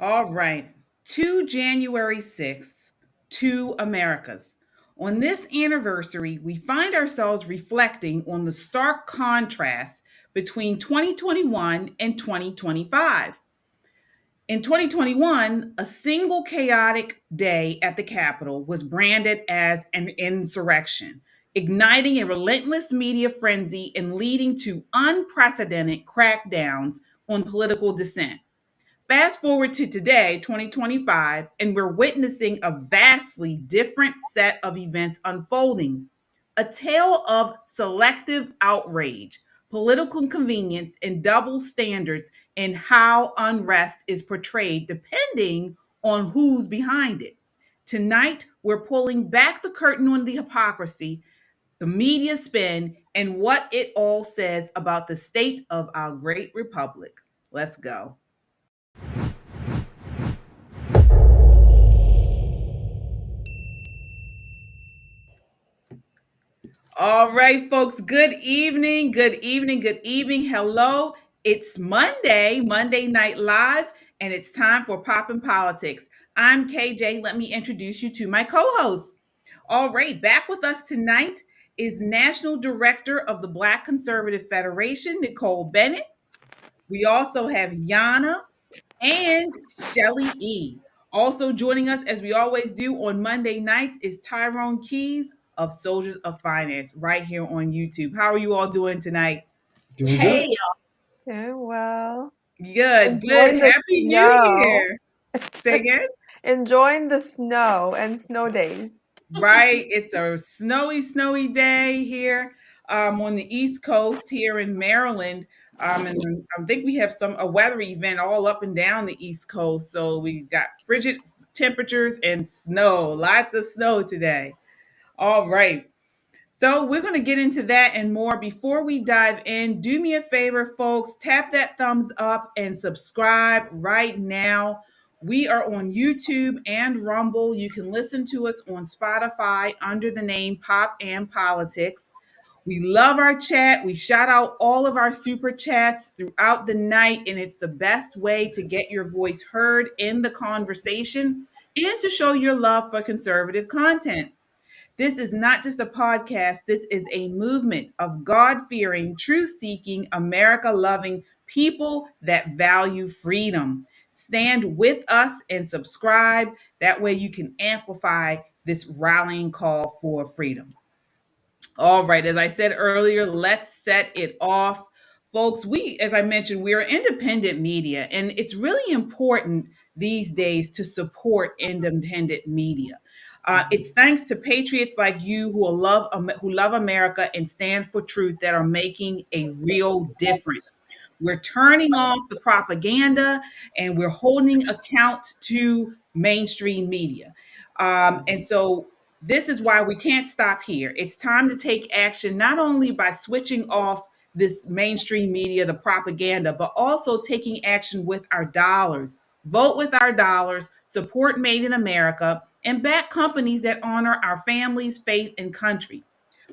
All right. To January 6th, to Americas. On this anniversary, we find ourselves reflecting on the stark contrast between 2021 and 2025. In 2021, a single chaotic day at the Capitol was branded as an insurrection, igniting a relentless media frenzy and leading to unprecedented crackdowns on political dissent. Fast forward to today, 2025, and we're witnessing a vastly different set of events unfolding. A tale of selective outrage, political convenience, and double standards in how unrest is portrayed depending on who's behind it. Tonight, we're pulling back the curtain on the hypocrisy, the media spin, and what it all says about the state of our great republic. Let's go. All right, folks. Good evening. Good evening. Good evening. Hello. It's Monday, Monday Night Live, and it's time for Poppin' Politics. I'm KJ. Let me introduce you to my co host. All right, back with us tonight is National Director of the Black Conservative Federation, Nicole Bennett. We also have Yana and Shelly E. Also joining us, as we always do on Monday nights, is Tyrone Keys of Soldiers of Finance right here on YouTube. How are you all doing tonight? Doing good. Doing well. Good, Enjoying good. the Happy New snow. Year. Say again? Enjoying the snow and snow days. Right. It's a snowy day here on the East Coast here in Maryland. And I think we have a weather event all up and down the East Coast. So we got frigid temperatures and snow, lots of snow today. All right. So we're going to get into that and more. Before we dive in, do me a favor, folks, tap that thumbs up and subscribe right now. We are on YouTube and Rumble. You can listen to us on Spotify under the name Pop and Politics. We love our chat. We shout out all of our super chats throughout the night, and it's the best way to get your voice heard in the conversation and to show your love for conservative content. This is not just a podcast. This is a movement of God fearing, truth seeking, America loving people that value freedom. Stand with us and subscribe. That way you can amplify this rallying call for freedom. All right, as I said earlier, let's set it off. Folks, as I mentioned, we are independent media, and it's really important these days to support independent media. It's thanks to patriots like you who love America and stand for truth that are making a real difference. We're turning off the propaganda and we're holding account to mainstream media. And so this is why we can't stop here. It's time to take action, not only by switching off this mainstream media, the propaganda, but also taking action with our dollars. Vote with our dollars, support Made in America, and back companies that honor our families, faith, and country.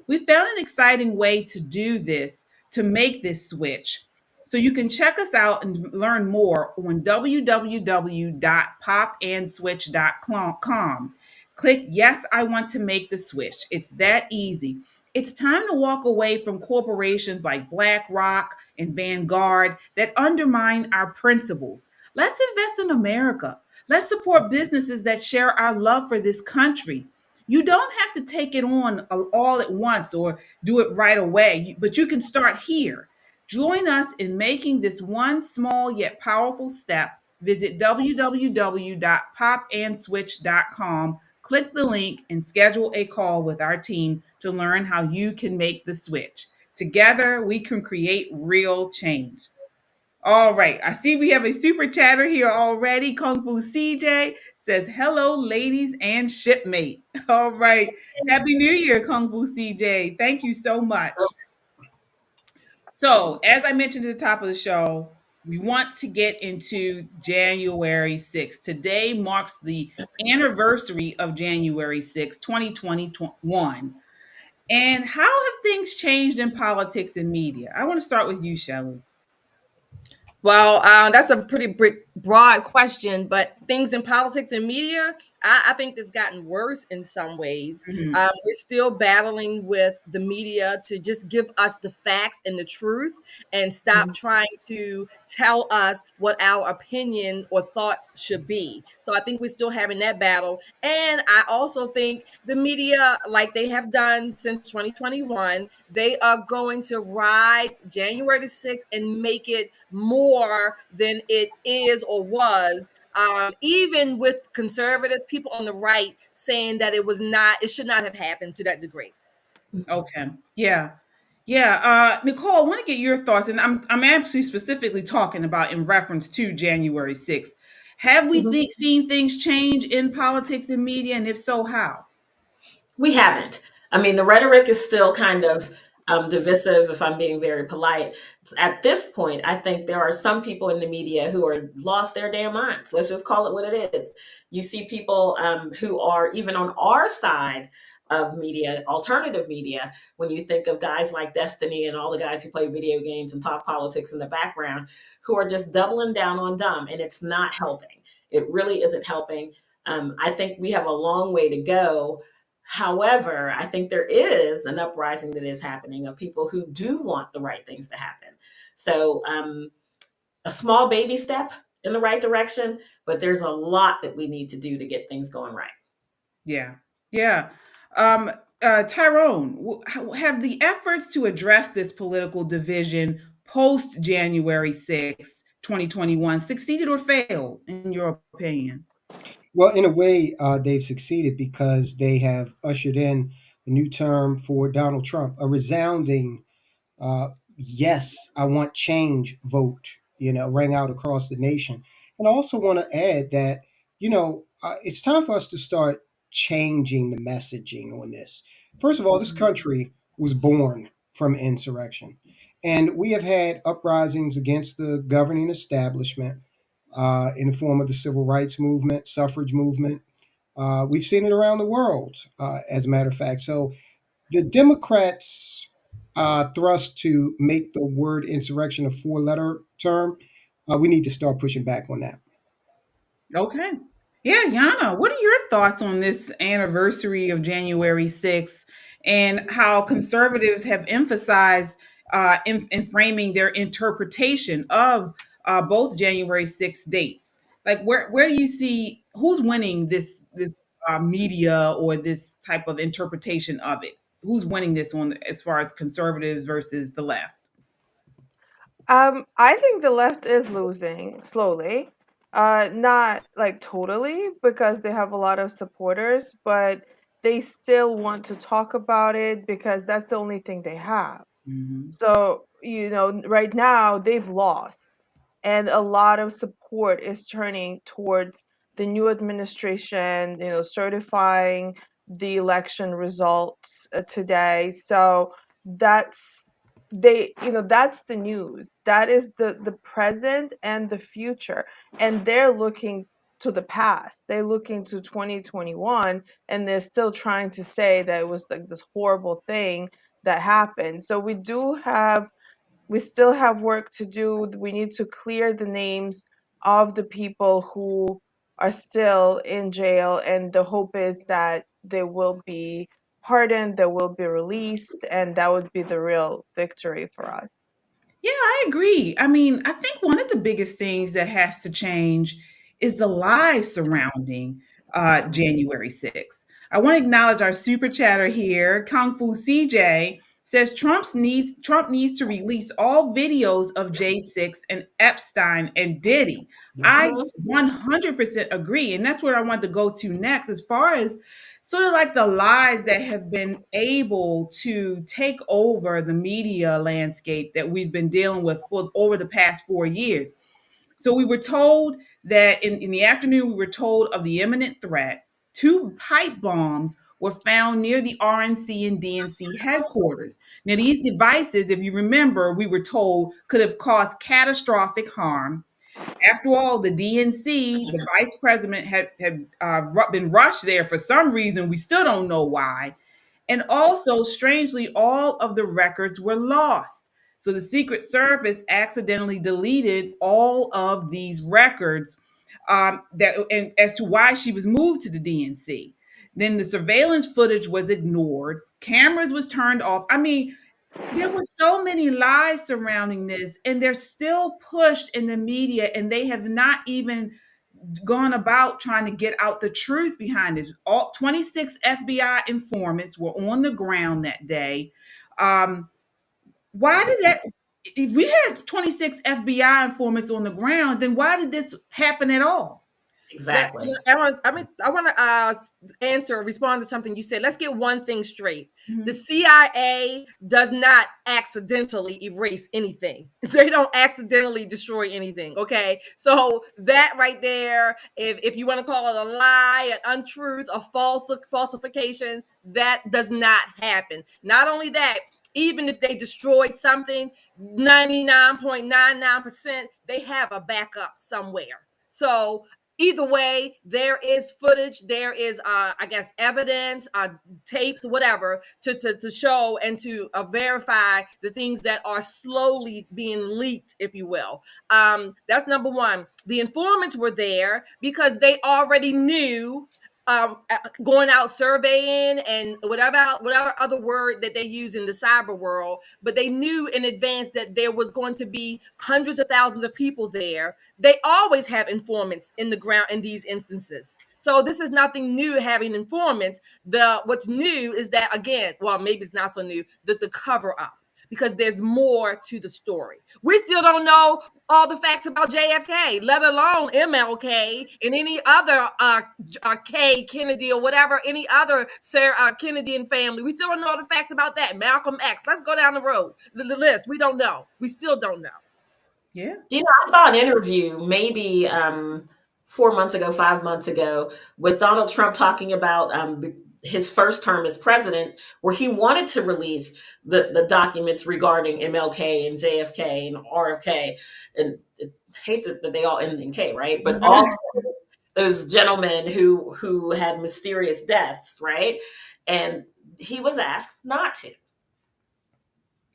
We found an exciting way to do this, to make this switch. So you can check us out and learn more on www.popandswitch.com. Click Yes, I want to make the switch. It's that easy. It's time to walk away from corporations like BlackRock and Vanguard that undermine our principles. Let's invest in America. Let's support businesses that share our love for this country. You don't have to take it on all at once or do it right away, but you can start here. Join us in making this one small yet powerful step. Visit www.popandswitch.com, click the link, and schedule a call with our team to learn how you can make the switch. Together, we can create real change. All right. I see we have a super chatter here already. Kung Fu CJ says, hello, ladies and shipmate. All right. Happy New Year, Kung Fu CJ. Thank you so much. So, as I mentioned at the top of the show, we want to get into January 6th. Today marks the anniversary of January 6th, 2021. And how have things changed in politics and media? I want to start with you, Shelley. Well, that's a pretty broad question, but things in politics and media, I think it's gotten worse in some ways. Mhm. We're still battling with the media to just give us the facts and the truth and stop trying to tell us what our opinion or thoughts should be. So I think we're still having that battle. And I also think the media, like they have done since 2021, they are going to ride January the 6th and make it more than it is or was. Even with conservative people on the right saying that it should not have happened to that degree. Okay. Yeah. Yeah. Nicole, I want to get your thoughts, and I'm actually specifically talking about in reference to January 6th. Have we Mhm. seen things change in politics and media, and if so, how? We haven't. I mean, the rhetoric is still kind of divisive, if I'm being very polite. At this point, I think there are some people in the media who are lost their damn minds. Let's just call it what it is. You see people who are even on our side of media, alternative media, when you think of guys like Destiny and all the guys who play video games and talk politics in the background, who are just doubling down on dumb, and it's not helping. It really isn't helping. I think we have a long way to go. However, I think there is an uprising that is happening of people who do want the right things to happen. So, a small baby step in the right direction, but there's a lot that we need to do to get things going right. Yeah. Yeah. Um, Tyrone, have the efforts to address this political division post January 6th, 2021 succeeded or failed, in your opinion? Well, in a way, they've succeeded because they have ushered in a new term for Donald Trump, a resounding uh, yes, I want change vote, rang out across the nation. And I also want to add that, it's time for us to start changing the messaging on this. First of all, this Mhm. country was born from insurrection. And we have had uprisings against the governing establishment in the form of the civil rights movement, suffrage movement. We've seen it around the world, as a matter of fact. So the Democrats' thrust to make the word insurrection a four-letter term, we need to start pushing back on that. Okay. Yeah, Yana, what are your thoughts on this anniversary of January 6th and how conservatives have emphasized in framing their interpretation of both January 6th dates? Like, where do you see who's winning this media or this type of interpretation of it? Who's winning this one as far as conservatives versus the left? I think the left is losing slowly. Not like totally because they have a lot of supporters, but they still want to talk about it because that's the only thing they have. Hmm. So, right now they've lost, and a lot of support is turning towards the new administration, certifying the election results today. So that's that's the news. That is the present and the future. And they're looking to the past. They're looking to 2021 and they're still trying to say that it was like this horrible thing that happened. So we still have work to do. We need to clear the names of the people who are still in jail, and the hope is that they will be pardoned, they will be released, and that would be the real victory for us. Yeah, I agree. I mean, I think one of the biggest things that has to change is the lies surrounding January 6th. I want to acknowledge our super chatter here. Kung Fu CJ says Trump needs to release all videos of J6 and Epstein and Diddy. I Mhm. 100% agree. And that's where I wanted to go to next, as far as sort of like the lies that have been able to take over the media landscape that we've been dealing with for over the past 4 years. So we were told that in the afternoon, we were told of the imminent threat. Two pipe bombs were found near the RNC and DNC headquarters. Now, these devices, if you remember, we were told could have caused catastrophic harm. After all, the DNC, the vice president had been rushed there for some reason. We still don't know why. And also, strangely, all of the records were lost. So the Secret Service accidentally deleted all of these records and as to why she was moved to the DNC. Then the surveillance footage was ignored. Cameras was turned off. I mean, there were so many lies surrounding this, and they're still pushed in the media, and they have not even gone about trying to get out the truth behind this. All 26 FBI informants were on the ground that day. Why did that? If we had 26 FBI informants on the ground, then why did this happen at all? Exactly. I want to respond to something you said. Let's get one thing straight. Mhm. The CIA does not accidentally erase anything. They don't accidentally destroy anything. Okay. So that right there, if you want to call it a lie, an untruth, a falsification, that does not happen. Not only that, even if they destroyed something, 99.99%, they have a backup somewhere. So either way, there is footage, there is I guess evidence, tapes, whatever, to show and to verify the things that are slowly being leaked, if you will. That's number one. The informants were there because they already knew, going out surveying and whatever other word that they use in the cyber world, but they knew in advance that there was going to be hundreds of thousands of people there. They always have informants in the ground in these instances. So this is nothing new, having informants. What's new is that, again, well, maybe it's not so new, that the cover up, because there's more to the story. We still don't know all the facts about JFK, let alone MLK and any other K, Kennedy, or whatever, any other Sarah Kennedy and family. We still don't know the facts about that. Malcolm X. Let's go down the road. The list. We don't know. We still don't know. Yeah. I saw an interview maybe 4 months ago, 5 months ago, with Donald Trump talking about his first term as president, where he wanted to release the documents regarding MLK and JFK and RFK, and I hate that they all end in K, right? But all those gentlemen who had mysterious deaths, right? And he was asked not to.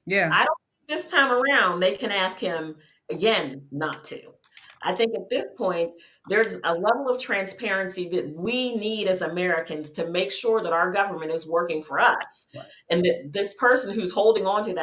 Yeah. I don't think this time around they can ask him again not to. I think at this point, there's a level of transparency that we need as Americans to make sure that our government is working for us. Right. And that this person who's holding on to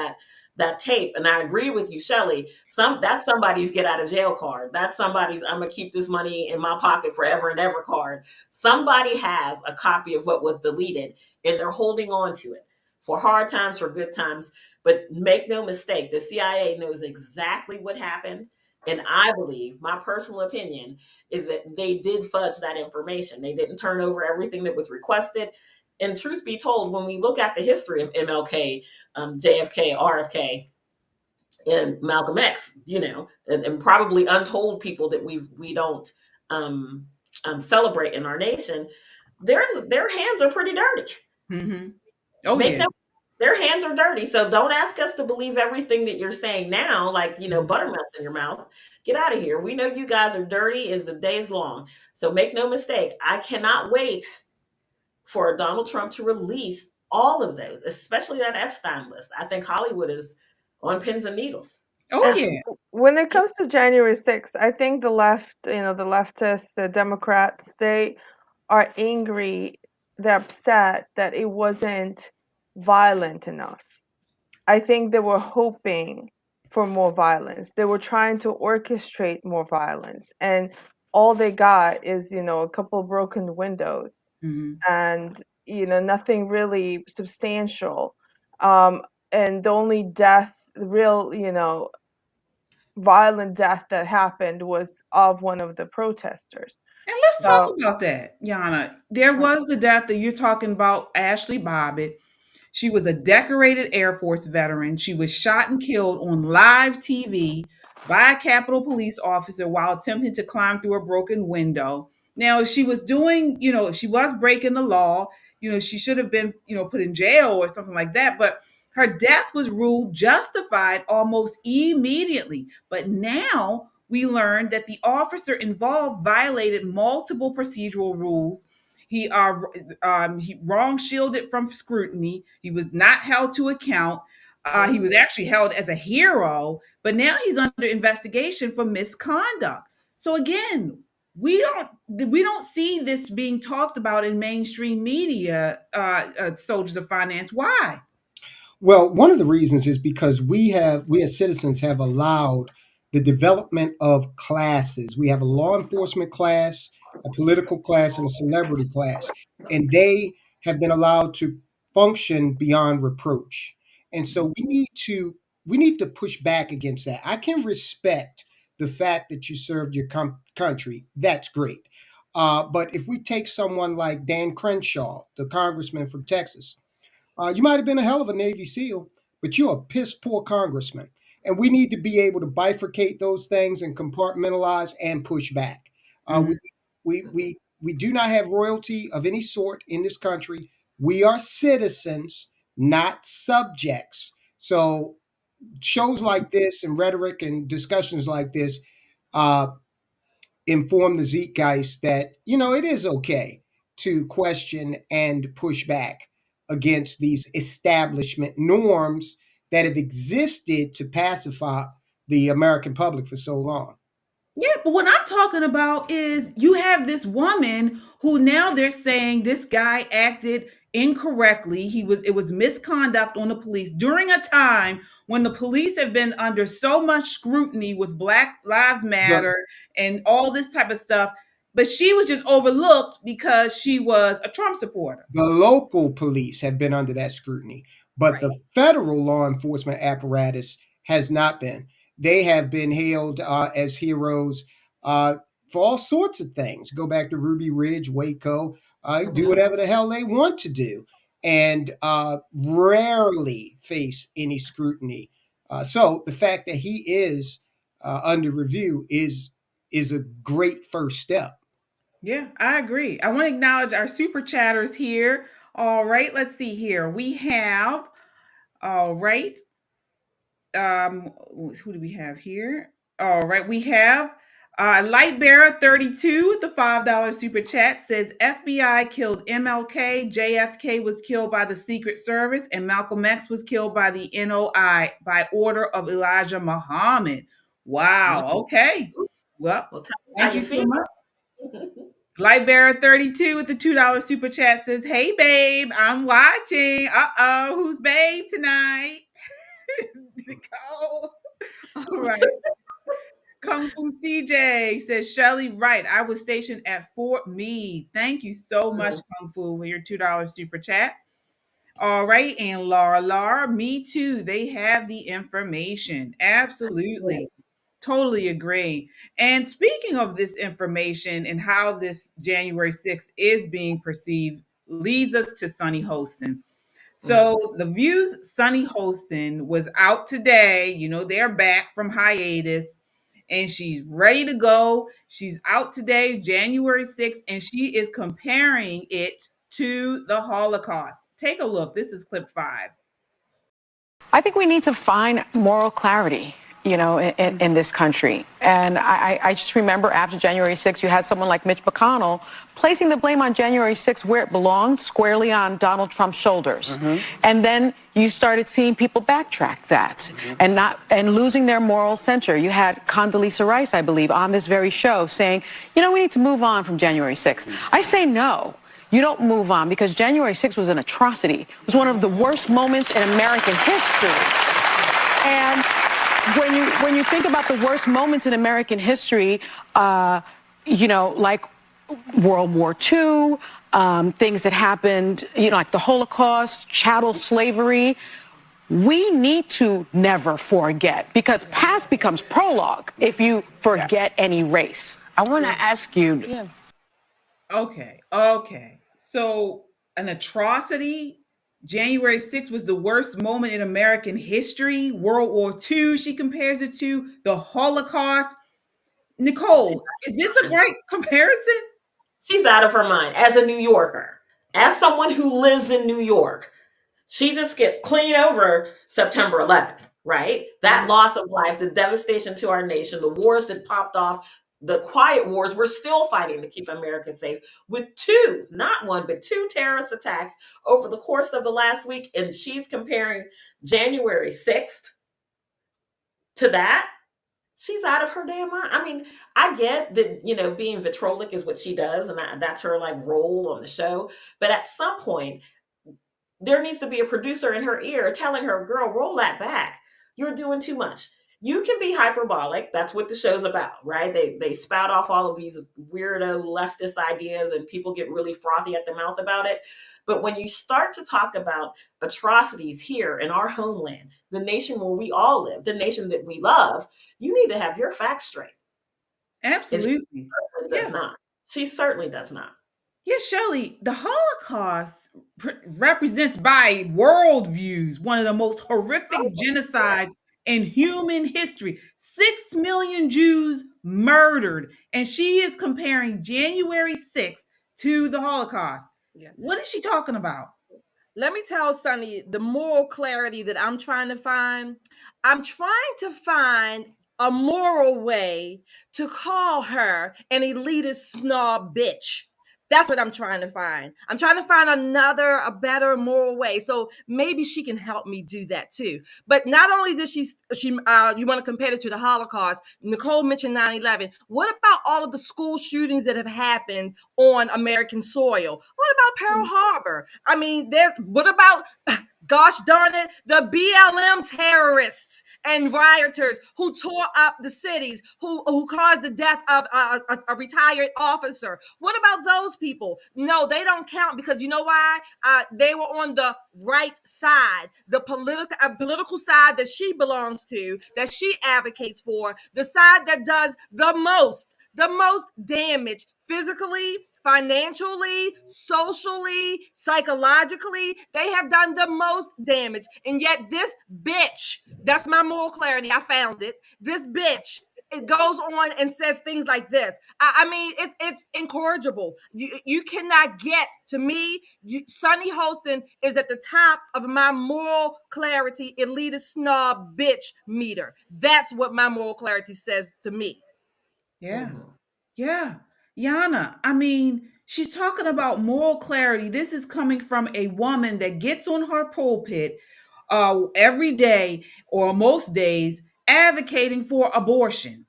that tape, and I agree with you, Shelley, that's somebody's get out of jail card. That's somebody's I'm gonna keep this money in my pocket forever and ever card. Somebody has a copy of what was deleted, and they're holding on to it for hard times, for good times. But make no mistake, the CIA knows exactly what happened. And I believe, my personal opinion, is that they did fudge that information. They didn't turn over everything that was requested. And truth be told, when we look at the history of MLK, JFK, RFK, and Malcolm X, and probably untold people that we don't celebrate in our nation, their hands are pretty dirty. Mm-hmm. Oh, yeah. Their hands are dirty. So don't ask us to believe everything that you're saying now, like, buttermelts in your mouth. Get out of here. We know you guys are dirty as the day is long. So make no mistake, I cannot wait for Donald Trump to release all of those, especially that Epstein list. I think Hollywood is on pins and needles. Oh, yeah. When it comes to January 6th, I think the left, the leftists, the Democrats, they are angry. They're upset that it wasn't violent enough. I think they were hoping for more violence. They were trying to orchestrate more violence, and all they got is, a couple broken windows, and nothing really substantial. And the only real violent death that happened was of one of the protesters. And let's talk about that, Yana. There was the death that you're talking about, ASHli Babbitt. She was a decorated Air Force veteran. She was shot and killed on live TV by a Capitol Police officer while attempting to climb through a broken window. Now, if she was doing, if she was breaking the law, she should have been, put in jail or something like that. But her death was ruled justified almost immediately. But now we learned that the officer involved violated multiple procedural rules. He wrong shielded from scrutiny. He was not held to account. He was actually held as a hero, but now he's under investigation for misconduct. So again, we don't see this being talked about in mainstream media. Soldiers of finance. Why? Well, one of the reasons is because we as citizens have allowed the development of classes. We have a law enforcement class, a political class, and a celebrity class, and they have been allowed to function beyond reproach. And so we need to push back against that. I can respect the fact that you served your country. That's great. But if we take someone like Dan Crenshaw, the congressman from Texas, you might have been a hell of a Navy SEAL, but you're a piss poor congressman. And we need to be able to bifurcate those things and compartmentalize and push back. Mhm. We do not have royalty of any sort in this country. We are citizens, not subjects. So shows like this and rhetoric and discussions like this uh, inform the zeitgeist that it is okay to question and push back against these establishment norms that have existed to pacify the American public for so long. Yeah, but what I'm talking about is you have this woman who now they're saying this guy acted incorrectly. It was misconduct on the police during a time when the police have been under so much scrutiny with Black Lives The, Matter and all this type of stuff, but she was just overlooked because she was a Trump supporter. the local police have been under that scrutiny, but Right. the federal law enforcement apparatus has not been. They have been hailed as heroes for all sorts of things. Go back to Ruby Ridge, Waco, do whatever the hell they want to do, and rarely face any scrutiny. So the fact that he is under review is a great first step. Yeah, I agree. I want to acknowledge our super chatters here. All right, let's see here. We have, all right, who do we have here? All right, we have Lightbearer 32 with the $5 super chat says FBI killed MLK, JFK was killed by the Secret Service, and Malcolm X was killed by the NOI by order of Elijah Muhammad. Wow. Okay. Well, Well, tell us how thank you you so feel. much. Lightbearer 32 with the $2 super chat says, "Hey babe, I'm watching. Uh-oh, who's babe tonight?" Nicole. All right. Kung Fu CJ says, "Shelly, right. I was stationed at Fort Meade. Thank you so much, Kung Fu, for your $2 super chat." All right. And Laura, me too. They have the information. Absolutely. Totally agree. And speaking of this information and how this January 6th is being perceived, leads us to Sunny Hostin. So the View's Sunny Hostin was out today. They're back from hiatus and she's ready to go. She's out today, January 6th, and she is comparing it to the Holocaust. Take a look. This is clip 5. I think we need to find moral clarity, in this country. And I just remember after January 6th, you had someone like Mitch McConnell placing the blame on January 6th where it belonged, squarely on Donald Trump's shoulders. And then you started seeing people backtrack that and losing their moral center. You had Condoleezza Rice, I believe, on this very show saying, we need to move on from January 6th. I say no. You don't move on because January 6th was an atrocity. It was one of the worst moments in American history. And when you think about the worst moments in American history, like World War II, things that happened, like the Holocaust, chattel slavery, we need to never forget because past becomes prologue if you forget any race. I want to ask you. Yeah. Okay. So an atrocity. January 6th was the worst moment in American history. World War II, she compares it to the Holocaust. Nicole, is this a great comparison? She's out of her mind. As a New Yorker, as someone who lives in New York, she just skipped clean over September 11th, right? That loss of life, the devastation to our nation, the wars that popped off the quiet wars we're still fighting to keep America safe, with two, not one, but two terrorist attacks over the course of the last week. And she's comparing January 6th to that. She's out of her damn mind. I mean, I get that, being vitrolic is what she does, and that's her like role on the show. But at some point, there needs to be a producer in her ear telling her, girl, roll that back. You're doing too much. You can be hyperbolic. That's what the show's about, right? They spout off all of these weirdo leftist ideas and people get really frothy at the mouth about it. But when you start to talk about atrocities here in our homeland, the nation where we all live, the nation that we love, you need to have your facts straight. Absolutely. She certainly does not. She certainly does not. Yeah, Shelley, the Holocaust represents by worldviews one of the most horrific genocides in human history. 6 million Jews murdered. And she is comparing January 6th to the Holocaust. Yeah. What is she talking about? Let me tell Sunny the moral clarity that I'm trying to find. I'm trying to find a moral way to call her an elitist snob bitch. That's what I'm trying to find. I'm trying to find a better moral way. So maybe she can help me do that too. But not only does she you want to compare it to the Holocaust. Nicole mentioned 9/11. What about all of the school shootings that have happened on American soil? What about Pearl Harbor? I mean, what about, gosh darn it, the BLM terrorists and rioters who tore up the cities, who caused the death of a retired officer? What about those people? No, they don't count, because you know why? They were on the right side, the political side that she belongs to, that she advocates for, the side that does the most damage physically, financially, socially, psychologically. They have done the most damage. And yet this bitch, that's my moral clarity, I found it. This bitch, it goes on and says things like this. I mean, it's incorrigible. You cannot get to me. Sunny Hostin is at the top of my moral clarity, elitist snob bitch meter. That's what my moral clarity says to me. Yeah. Yeah. Yana, I mean, she's talking about moral clarity. This is coming from a woman that gets on her pulpit every day or most days advocating for abortion.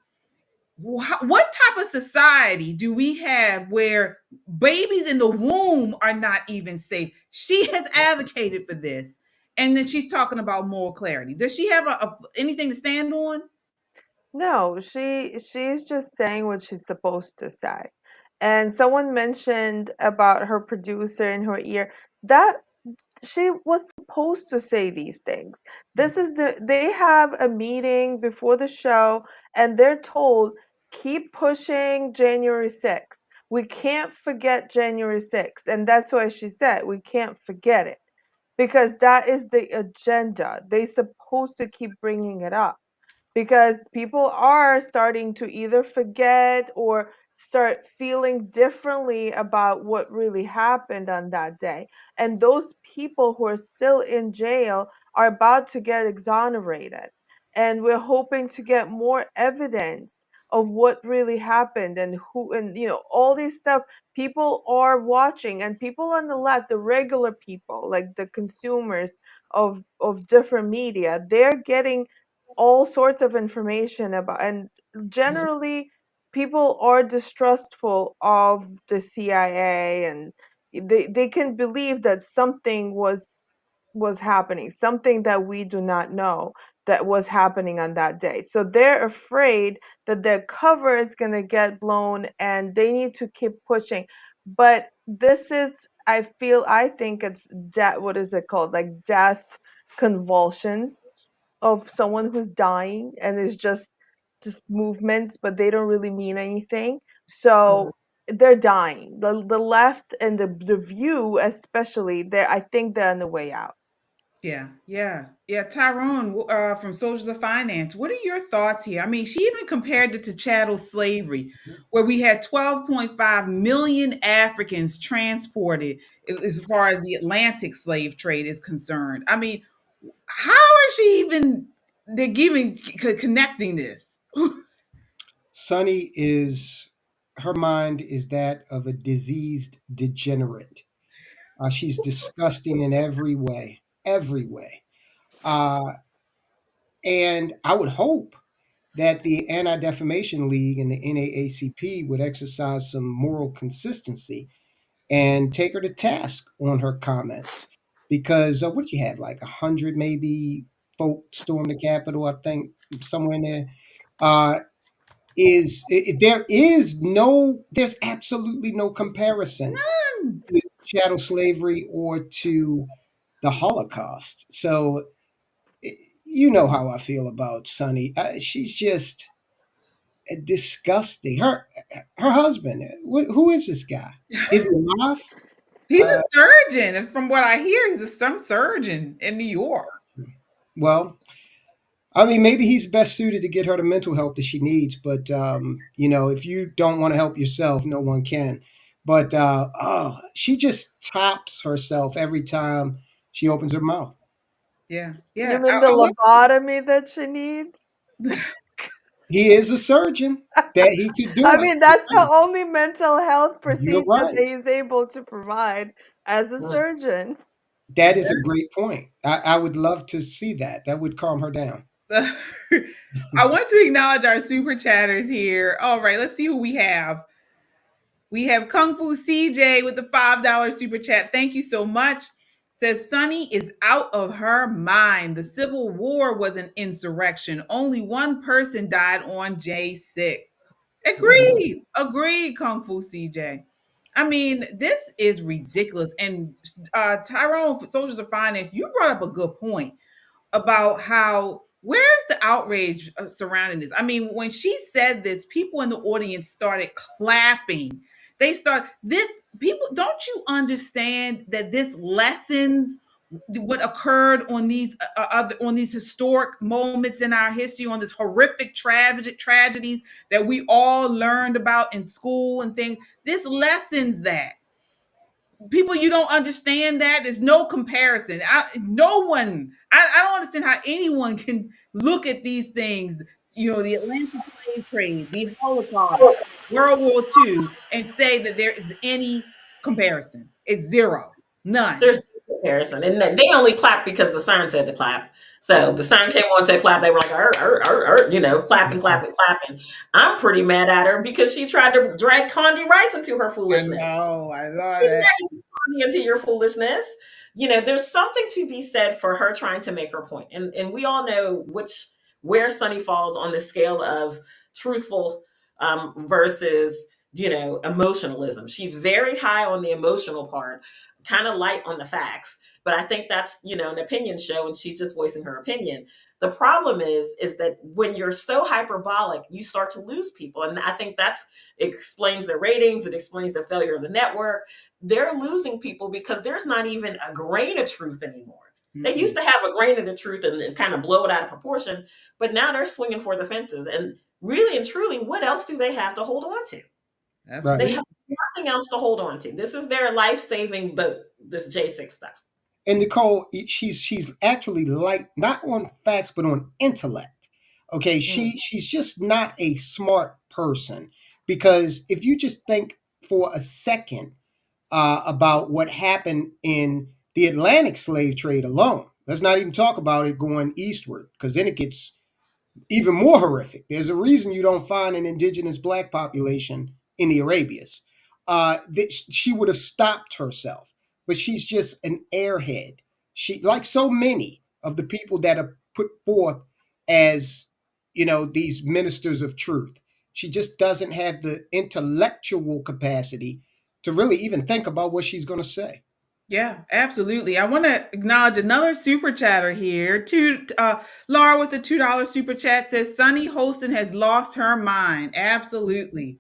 What type of society do we have where babies in the womb are not even safe? She has advocated for this. And then she's talking about moral clarity. Does she have anything to stand on? No, she's just saying what she's supposed to say. And someone mentioned about her producer in her ear. That she was supposed to say these things. They have a meeting before the show and they're told, keep pushing January 6th. We can't forget January 6th. And that's why she said we can't forget it, because that is the agenda. They're supposed to keep bringing it up, because people are starting to either forget or start feeling differently about what really happened on that day. And those people who are still in jail are about to get exonerated. And we're hoping to get more evidence of what really happened and who, and all this stuff. People are watching, and people on the left, the regular people, like the consumers of different media, they're getting all sorts of information about, and generally people are distrustful of the CIA, and they can believe that something was happening, something that we do not know that was happening on that day. So they're afraid that their cover is going to get blown and they need to keep pushing. But this is, I think it's what is it called, like death convulsions of someone who's dying, and it's just movements, but they don't really mean anything. So they're dying. The left and the View especially, I think they're on the way out. Yeah. Tyrone from Soldiers of Finance. What are your thoughts here? I mean, she even compared it to chattel slavery, where we had 12.5 million Africans transported as far as the Atlantic slave trade is concerned. I mean, how is she even? They're connecting this. Sunny is, her mind is that of a diseased degenerate. She's disgusting in every way, every way. Uh, and I would hope that the Anti Defamation League and the NAACP would exercise some moral consistency and take her to task on her comments. Because what did you have, like 100 maybe folk storm the Capitol, I think, somewhere in there. Uh, there's absolutely no comparison to chattel slavery or to the Holocaust. So you know how I feel about Sunny. She's just disgusting. Her husband. Who is this guy? Is he alive? He's a surgeon, and from what I hear, he's some surgeon in New York. Well, I mean, maybe he's best suited to get her the mental help that she needs. But if you don't want to help yourself, no one can. But she just tops herself every time she opens her mouth. Yeah. You mean the lobotomy that she needs? He is a surgeon that he could do I it. mean, that's the only mental health procedure right. that he's able to provide as a surgeon. That is a great point. I would love to see that. That would calm her down. I want to acknowledge our super chatters here. All right, let's see who we have. We have Kung Fu CJ with the $5 super chat. Thank you so much. Says Sunny is out of her mind. The Civil War was an insurrection. Only one person died on J6. Agreed. Agreed, Kung Fu CJ. I mean, this is ridiculous. And Tyrone, Soldiers of Finance, you brought up a good point about how where's the outrage surrounding this? I mean, when she said this, people in the audience started clapping. People, don't you understand that this lessens what occurred on these historic moments in our history, on this horrific tragedies that we all learned about in school and things? This lessens that. People, you don't understand that. There's no comparison. I don't understand how anyone can look at these things, the Atlantic slave trade, the Holocaust, World War II, and say that there is any comparison. It's zero. None. There's no comparison. And they only clap because the sign said to clap. So the sign came on, said clap. They were like, clapping, clapping, clapping. I'm pretty mad at her because she tried to drag Condi Rice into her foolishness. I love it. Into your foolishness. There's something to be said for her trying to make her point. And we all know where Sunny falls on the scale of truthful versus, emotionalism. She's very high on the emotional part, kind of light on the facts. But I think that's, an opinion show, and she's just voicing her opinion. The problem is that when you're so hyperbolic, you start to lose people. And I think it explains the ratings. It explains the failure of the network. They're losing people because there's not even a grain of truth anymore. Mm-hmm. They used to have a grain of the truth and kind of blow it out of proportion, but now they're swinging for the fences. And really and truly, what else do they have to hold on to? Right. They have nothing else to hold on to. This is their life-saving boat, this J6 stuff. And Nicole, she's actually light, not on facts, but on intellect. Okay, she's just not a smart person, because if you just think for a second about what happened in the Atlantic slave trade alone, let's not even talk about it going eastward, because then it gets even more horrific. There's a reason you don't find an indigenous Black population in the Arabias. That she would have stopped herself. But she's just an airhead. She, like so many of the people that are put forth as, these ministers of truth, she just doesn't have the intellectual capacity to really even think about what she's going to say. Yeah, absolutely. I want to acknowledge another super chatter here. Laura with the $2 super chat says, Sunny Hostin has lost her mind. Absolutely.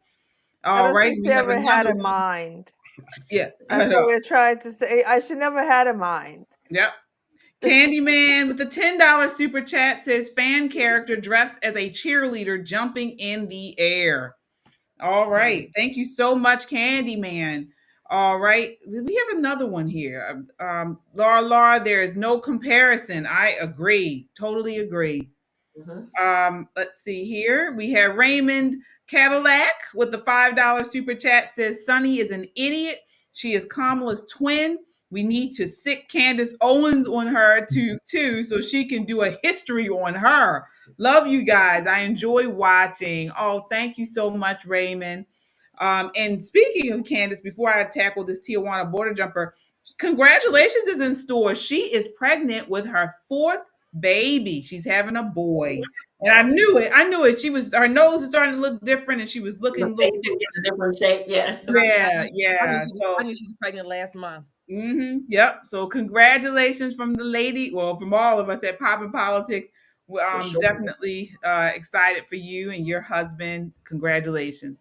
All right. She ever had a mind. Yeah. That's what we're trying to say. She never had a mind. Yep. Candyman with the $10 super chat says, fan character dressed as a cheerleader jumping in the air. All right. Thank you so much, Candyman. All right. We have another one here. Laura, there is no comparison. I agree. Totally agree. Mm-hmm. Let's see here. We have Raymond Cadillac with the $5 super chat says Sunny is an idiot. She is Kamala's twin. We need to sick Candace Owens on her too, so she can do a history on her. Love you guys. I enjoy watching. Oh, thank you so much, Raymond. And speaking of Candace, before I tackle this Tijuana border jumper, congratulations is in store. She is pregnant with her fourth baby. She's having a boy. And I knew it. I knew it. Her nose is starting to look different and she was looking a The little face different. in a different shape. Yeah. Yeah. So I knew she was pregnant last month. Yep. So congratulations from the lady, well, from all of us at Pop and Politics. Sure. Definitely excited for you and your husband. Congratulations.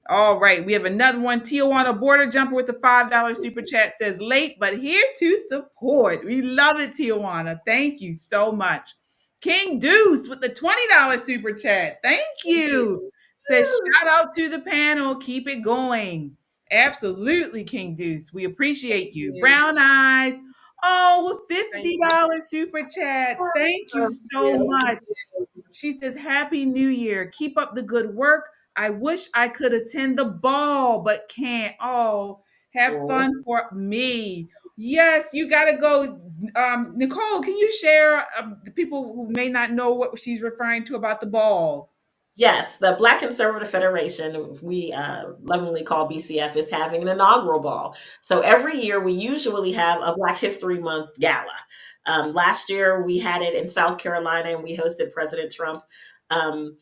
All right, we have another one. Tijuana border jumper with the $5 super chat says late, but here to support. We love it, Tijuana. Thank you so much. King Deuce with the $20 super chat. Thank you. Says shout out to the panel. Keep it going. Absolutely, King Deuce. We appreciate you. Brown Eyes. Oh, with $50 super chat. Thank you so much. She says, Happy New Year. Keep up the good work. I wish I could attend the ball, but can't. Oh, have fun for me. Yes, you got to go. Nicole, can you share the people who may not know what she's referring to about the ball? Yes, the Black Conservative Federation, we lovingly call BCF, is having an inaugural ball. So every year we usually have a Black History Month gala. Last year we had it in South Carolina and we hosted President Trump. And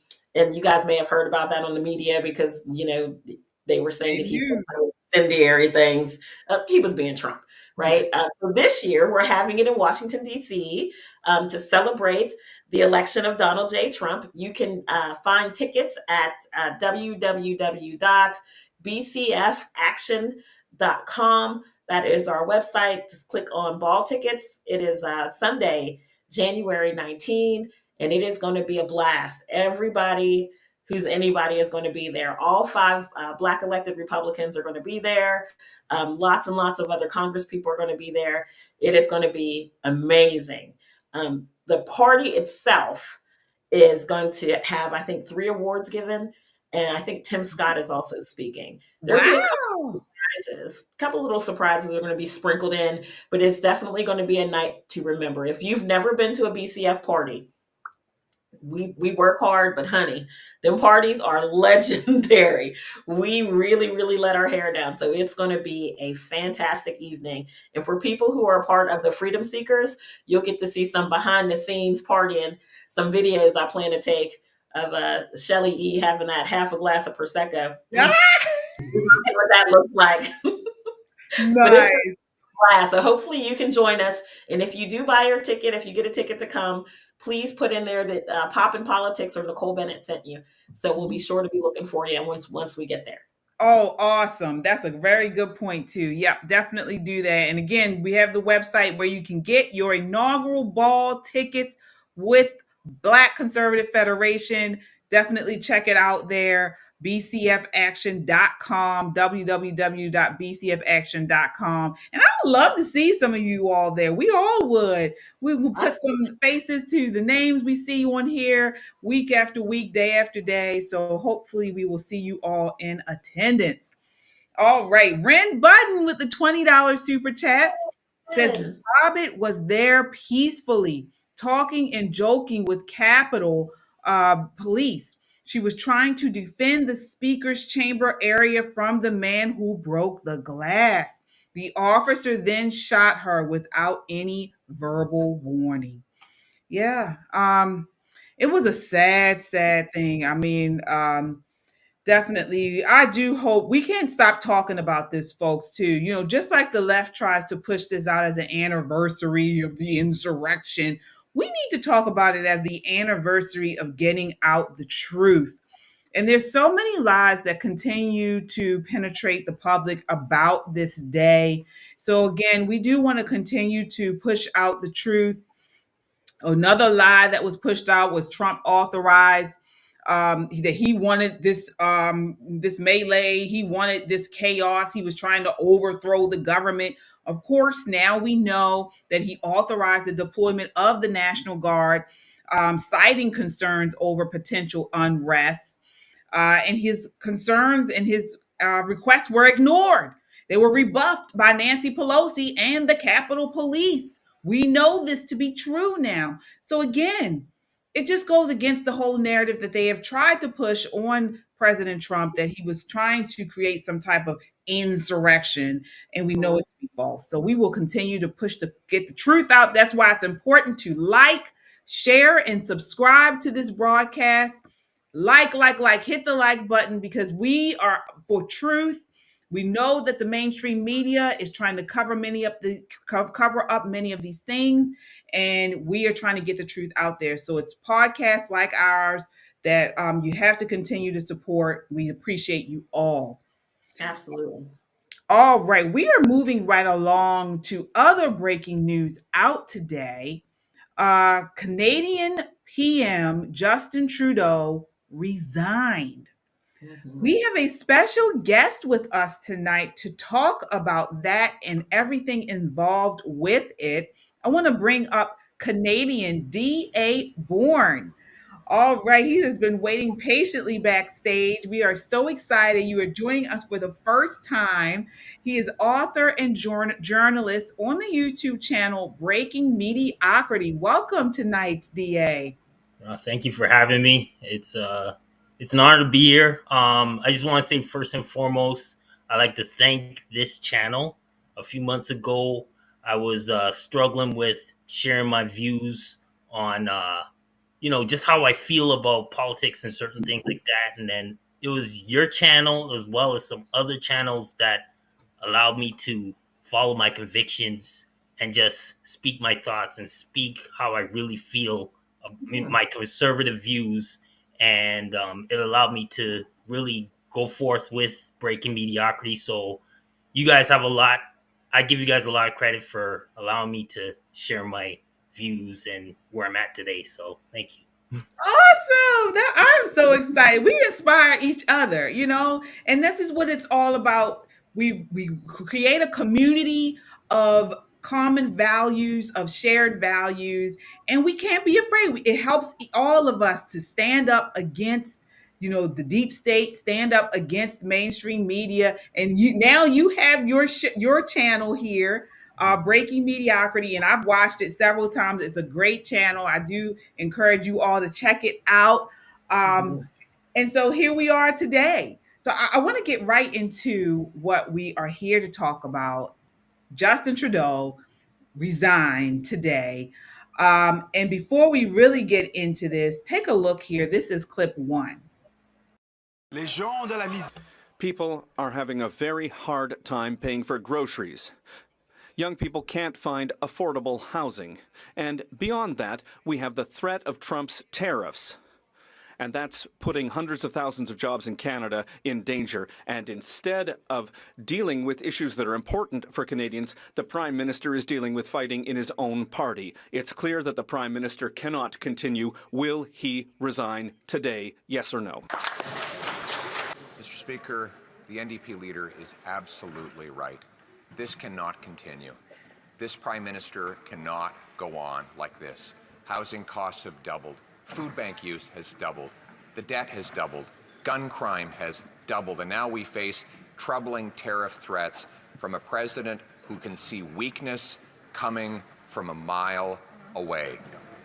you guys may have heard about that on the media because, they were saying that he said incendiary things. He was being Trump, right? So this year we're having it in Washington, D.C. To celebrate the election of Donald J. Trump. You can find tickets at www.bcfaction.com. That is our website. Just click on ball tickets. It is Sunday, January 19, and it is going to be a blast. Everybody who's anybody is going to be there. All 5 Black elected Republicans are going to be there. Lots and lots of other Congress people are going to be there. It is going to be amazing. The party itself is going to have, I think, 3 awards given. And I think Tim Scott is also speaking. There'll be a couple little surprises are going to be sprinkled in, but it's definitely going to be a night to remember. If you've never been to a BCF party, we work hard, but honey, them parties are legendary. We really, really let our hair down. So it's going to be a fantastic evening. And for people who are a part of the Freedom Seekers, you'll get to see some behind the scenes partying, some videos I plan to take of ASHli E having that half a glass of Prosecco. Yeah. What that looks like. Nice. So hopefully you can join us. And if you do buy your ticket, if you get a ticket to come, please put in there that Pop in Politics or Nicole Bennett sent you. So we'll be sure to be looking for you once we get there. Oh, awesome. That's a very good point too. Yeah, definitely do that. And again, we have the website where you can get your inaugural ball tickets with Black Conservative Federation. Definitely check it out there. bcfaction.com, www.bcfaction.com. And I would love to see some of you all there. We all would. We will put some faces to the names we see on here week after week, day after day. So hopefully we will see you all in attendance. All right. Ren Button with the $20 super chat says Babbitt was there peacefully, talking and joking with Capitol Police. She was trying to defend the speaker's chamber area from the man who broke the glass. The officer then shot her without any verbal warning. Yeah. It was a sad, sad thing. I mean, definitely. I do hope we can't stop talking about this, folks, too. Just like the left tries to push this out as an anniversary of the insurrection, we need to talk about it as the anniversary of getting out the truth. And there's so many lies that continue to penetrate the public about this day. So again, we do want to continue to push out the truth. Another lie that was pushed out was Trump authorized that he wanted this melee, he wanted this chaos, he was trying to overthrow the government. Of course, now we know that he authorized the deployment of the National Guard, citing concerns over potential unrest. and his concerns and his requests were ignored. They were rebuffed by Nancy Pelosi and the Capitol Police. We know this to be true now. So again, it just goes against the whole narrative that they have tried to push on President Trump, that he was trying to create some type of insurrection, and we know it to be false. So we will continue to push to get the truth out. That's why it's important to like, share, and subscribe to this broadcast. Hit the like button, because we are for truth. We know that the mainstream media is trying to cover up many of these things, and we are trying to get the truth out there. So it's podcasts like ours that you have to continue to support. We appreciate you all. Absolutely. All right, we are moving right along to other breaking news out today. Canadian PM Justin Trudeau resigned. We have a special guest with us tonight to talk about that and everything involved with it. I want to bring up Canadian D.A. Bourne. All right, he has been waiting patiently backstage. We are so excited you are joining us for the first time. He is author and journalist on the YouTube channel Breaking Mediocrity. Welcome tonight, DA. Thank you for having me. It's an honor to be here. I just want to say first and foremost, I'd like to thank this channel. A few months ago, I was struggling with sharing my views on just how I feel about politics and certain things like that. And then it was your channel as well as some other channels that allowed me to follow my convictions and just speak my thoughts and speak how I really feel, my conservative views. And it allowed me to really go forth with Breaking Mediocrity. So you guys have I give you guys a lot of credit for allowing me to share my views and where I'm at today. So thank you. Awesome. I'm so excited. We inspire each other, and this is what it's all about. We create a community of common values, of shared values, and we can't be afraid. It helps all of us to stand up against the deep state, stand up against mainstream media. And you have your channel here, Breaking Mediocrity, and I've watched it several times. It's a great channel. I do encourage you all to check it out. And so here we are today. So I want to get right into what we are here to talk about. Justin Trudeau resigned today. And before we really get into this, take a look here. This is clip 1. People are having a very hard time paying for groceries. Young people can't find affordable housing. And beyond that, we have the threat of Trump's tariffs. And that's putting hundreds of thousands of jobs in Canada in danger. And instead of dealing with issues that are important for Canadians, the Prime Minister is dealing with fighting in his own party. It's clear that the Prime Minister cannot continue. Will he resign today, yes or no? Mr. Speaker, the NDP leader is absolutely right. This cannot continue. This Prime Minister cannot go on like this. Housing costs have doubled. Food bank use has doubled. The debt has doubled. Gun crime has doubled. And now we face troubling tariff threats from a president who can see weakness coming from a mile away.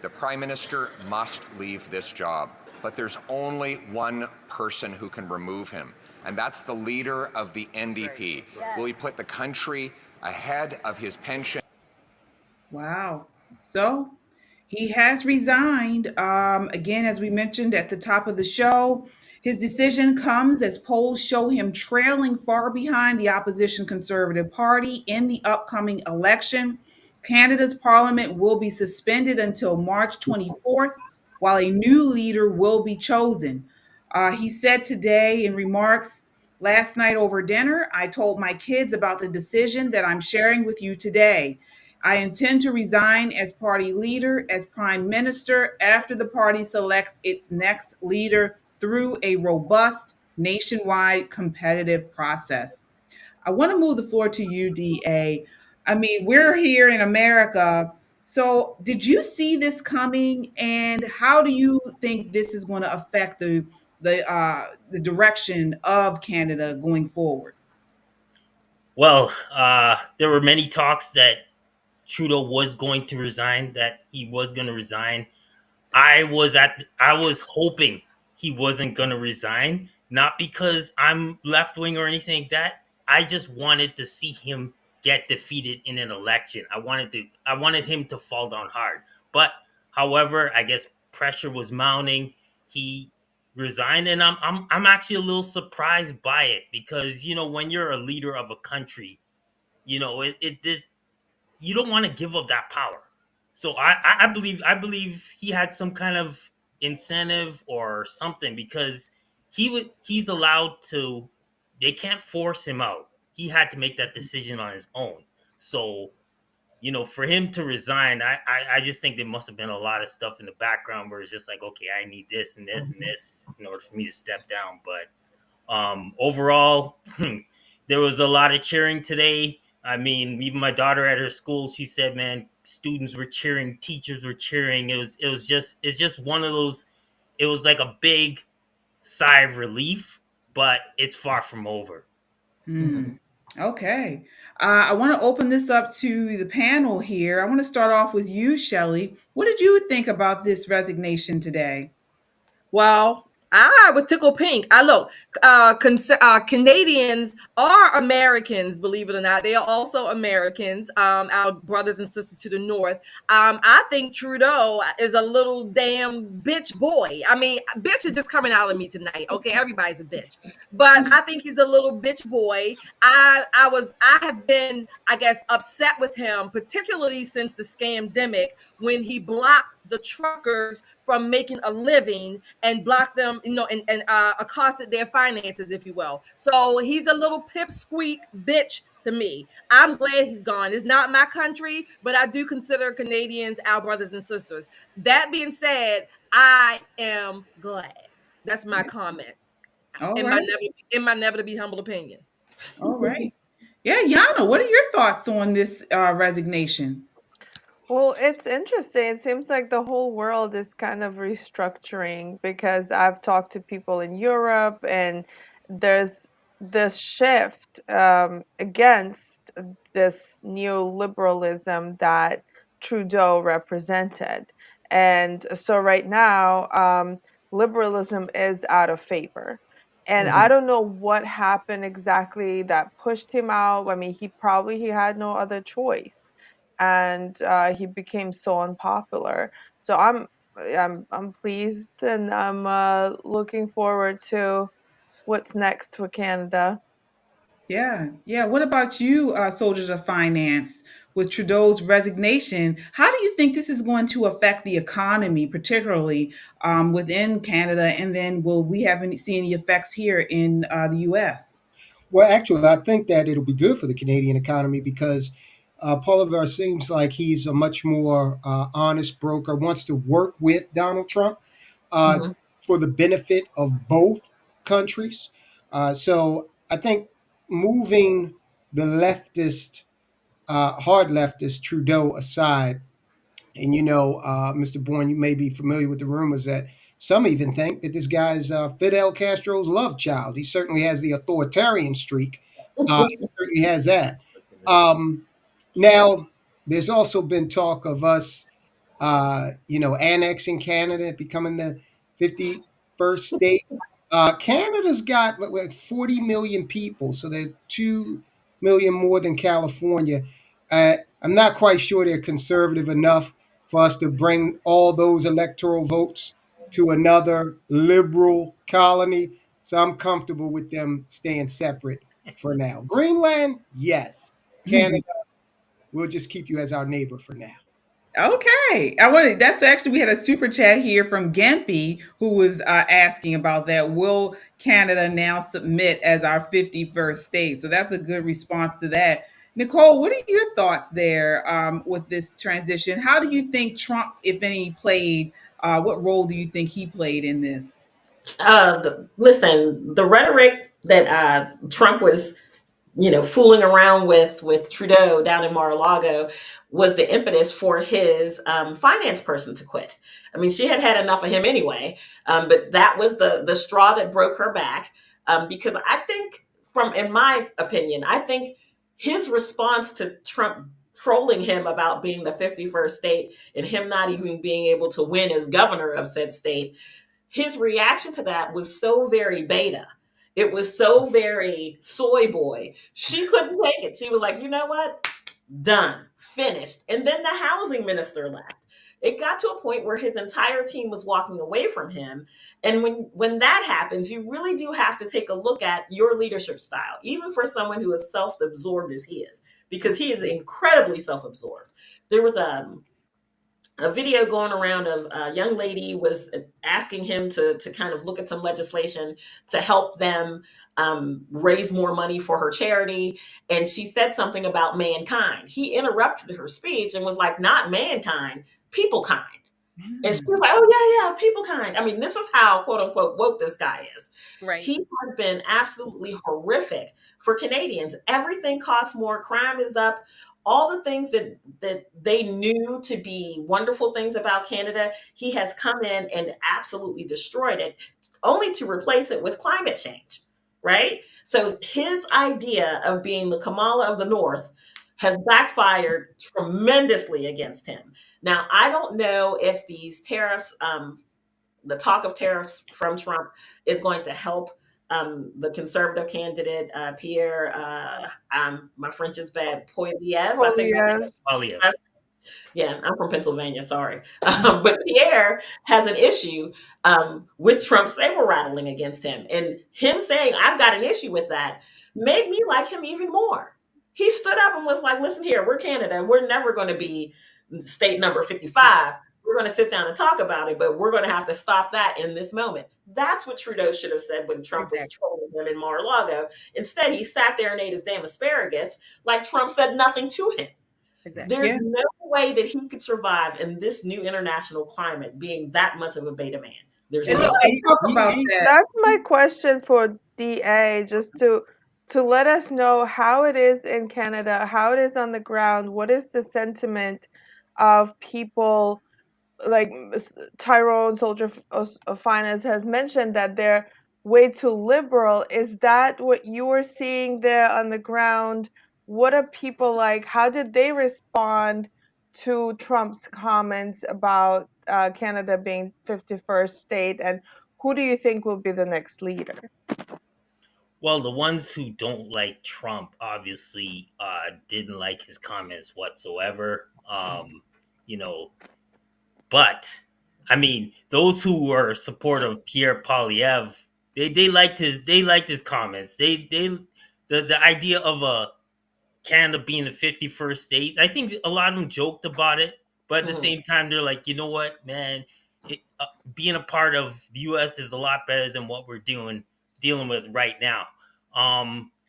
The Prime Minister must leave this job, but there's only one person who can remove him, and that's the leader of the NDP. Will he put the country ahead of his pension? Wow. So he has resigned. Again, as we mentioned at the top of the show, his decision comes as polls show him trailing far behind the opposition Conservative Party in the upcoming election. Canada's parliament will be suspended until March 24th, while a new leader will be chosen. He said today in remarks, "Last night over dinner, I told my kids about the decision that I'm sharing with you today. I intend to resign as party leader, as prime minister, after the party selects its next leader through a robust, nationwide competitive process." I want to move the floor to you, DA. I mean, we're here in America. So did you see this coming? And how do you think this is going to affect the the direction of Canada going forward? Well, there were many talks that Trudeau was going to resign, that he was going to resign. I was hoping he wasn't going to resign, not because I'm left wing or anything like that. I just wanted to see him get defeated in an election. I wanted him to fall down hard. But however, I guess pressure was mounting. He resigned, and I'm actually a little surprised by it, because when you're a leader of a country, it you don't want to give up that power. So I believe he had some kind of incentive or something, because he's allowed to. They can't force him out. He had to make that decision on his own. So for him to resign, I just think there must have been a lot of stuff in the background where it's just like, okay, I need this and this and this in order for me to step down. But overall, there was a lot of cheering today. I mean, even my daughter at her school, she said, "Man, students were cheering, teachers were cheering." It's just one of those. It was like a big sigh of relief, but it's far from over. Okay. I want to open this up to the panel here. I want to start off with you, Shelley. What did you think about this resignation today? Well, I was tickled pink. Canadians are Americans, believe it or not. They are also Americans, our brothers and sisters to the north. I think Trudeau is a little damn bitch boy. I mean, bitch is just coming out of me tonight. Okay, everybody's a bitch, but I think he's a little bitch boy. I have been, I guess, upset with him, particularly since the scamdemic, when he blocked the truckers from making a living and blocked them, and accosted their finances, if you will. So he's a little pipsqueak bitch to me. I'm glad he's gone. It's not my country, but I do consider Canadians our brothers and sisters. That being said, I am glad. That's my comment. All In right. my never to be humble opinion. All right. Yeah, Yana, what are your thoughts on this resignation? Well, it's interesting. It seems like the whole world is kind of restructuring, because I've talked to people in Europe, and there's this shift against this neoliberalism that Trudeau represented. And so right now, liberalism is out of favor. And I don't know what happened exactly that pushed him out. I mean, he had no other choice, and he became so unpopular. So I'm pleased, and I'm looking forward to what's next for Canada. Yeah, yeah. What about you, soldiers of finance? With Trudeau's resignation, how do you think this is going to affect the economy, particularly within Canada? And then will we see any effects here in the U.S.? Well, actually, I think that it'll be good for the Canadian economy, because Polivar seems like he's a much more honest broker, wants to work with Donald Trump uh, Mhm. for the benefit of both countries. So I think moving the leftist, hard leftist Trudeau aside, and Mr. Bourne, you may be familiar with the rumors that some even think that this guy's Fidel Castro's love child. He certainly has the authoritarian streak. He certainly has that. Um, Now, there's also been talk of us, annexing Canada, becoming the 51st state. Canada's got like 40 million people, so they're 2 million more than California. I'm not quite sure they're conservative enough for us to bring all those electoral votes to another liberal colony. So I'm comfortable with them staying separate for now. Greenland, yes. Canada, we'll just keep you as our neighbor for now. Okay. That's actually, we had a super chat here from Gempy who was asking about that. Will Canada now submit as our 51st state? So that's a good response to that. Nicole, what are your thoughts there with this transition? How do you think Trump, if any, played? What role do you think he played in this? Listen, the rhetoric that Trump was fooling around with Trudeau down in Mar-a-Lago was the impetus for his finance person to quit. I mean, she had enough of him anyway, but that was the straw that broke her back. Because I think, in my opinion, I think his response to Trump trolling him about being the 51st state and him not even being able to win as governor of said state, his reaction to that was so very beta. It was so very soy boy. She couldn't take it. She was like, you know what? Done, finished. And then the housing minister left. It got to a point where his entire team was walking away from him. And when that happens, you really do have to take a look at your leadership style, even for someone who is self-absorbed as he is, because he is incredibly self-absorbed. There was a video going around of a young lady was asking him to kind of look at some legislation to help them raise more money for her charity. And she said something about mankind. He interrupted her speech and was like, not mankind, people kind. And she was like, oh, yeah, people kind. I mean, this is how, quote unquote, woke this guy is. Right. He has been absolutely horrific for Canadians. Everything costs more. Crime is up. All the things that they knew to be wonderful things about Canada, he has come in and absolutely destroyed it, only to replace it with climate change, right? So his idea of being the Kamala of the North has backfired tremendously against him. Now, I don't know if these tariffs, the talk of tariffs from Trump is going to help the conservative candidate, Pierre, my French is bad, Poilievre. I think. Poilievre. Yeah, I'm from Pennsylvania, sorry. But Pierre has an issue with Trump saber rattling against him. And him saying, I've got an issue with that, made me like him even more. He stood up and was like, listen here, we're Canada. We're never going to be state number 55. We're going to sit down and talk about it, but we're going to have to stop that in this moment. That's what Trudeau should have said when Trump was trolling him in Mar-a-Lago. Instead, he sat there and ate his damn asparagus like Trump said nothing to him. Exactly. There's no way that he could survive in this new international climate being that much of a beta man. There's no way. Talk about that. That's my question for DA, just to let us know how it is in Canada, how it is on the ground, what is the sentiment of people. Like Tyrone, Soldier of Finance, has mentioned that they're way too liberal. Is that what you are seeing there on the ground? What are people like? How did they respond to Trump's comments about Canada being 51st state? And who do you think will be the next leader? Well, the ones who don't like Trump obviously didn't like his comments whatsoever. But I mean, those who are supportive of Pierre Poilievre, they liked his comments. The idea of Canada being the 51st state. I think a lot of them joked about it, but at the same time, they're like, you know what, man, being a part of the U.S. is a lot better than what we're dealing with right now.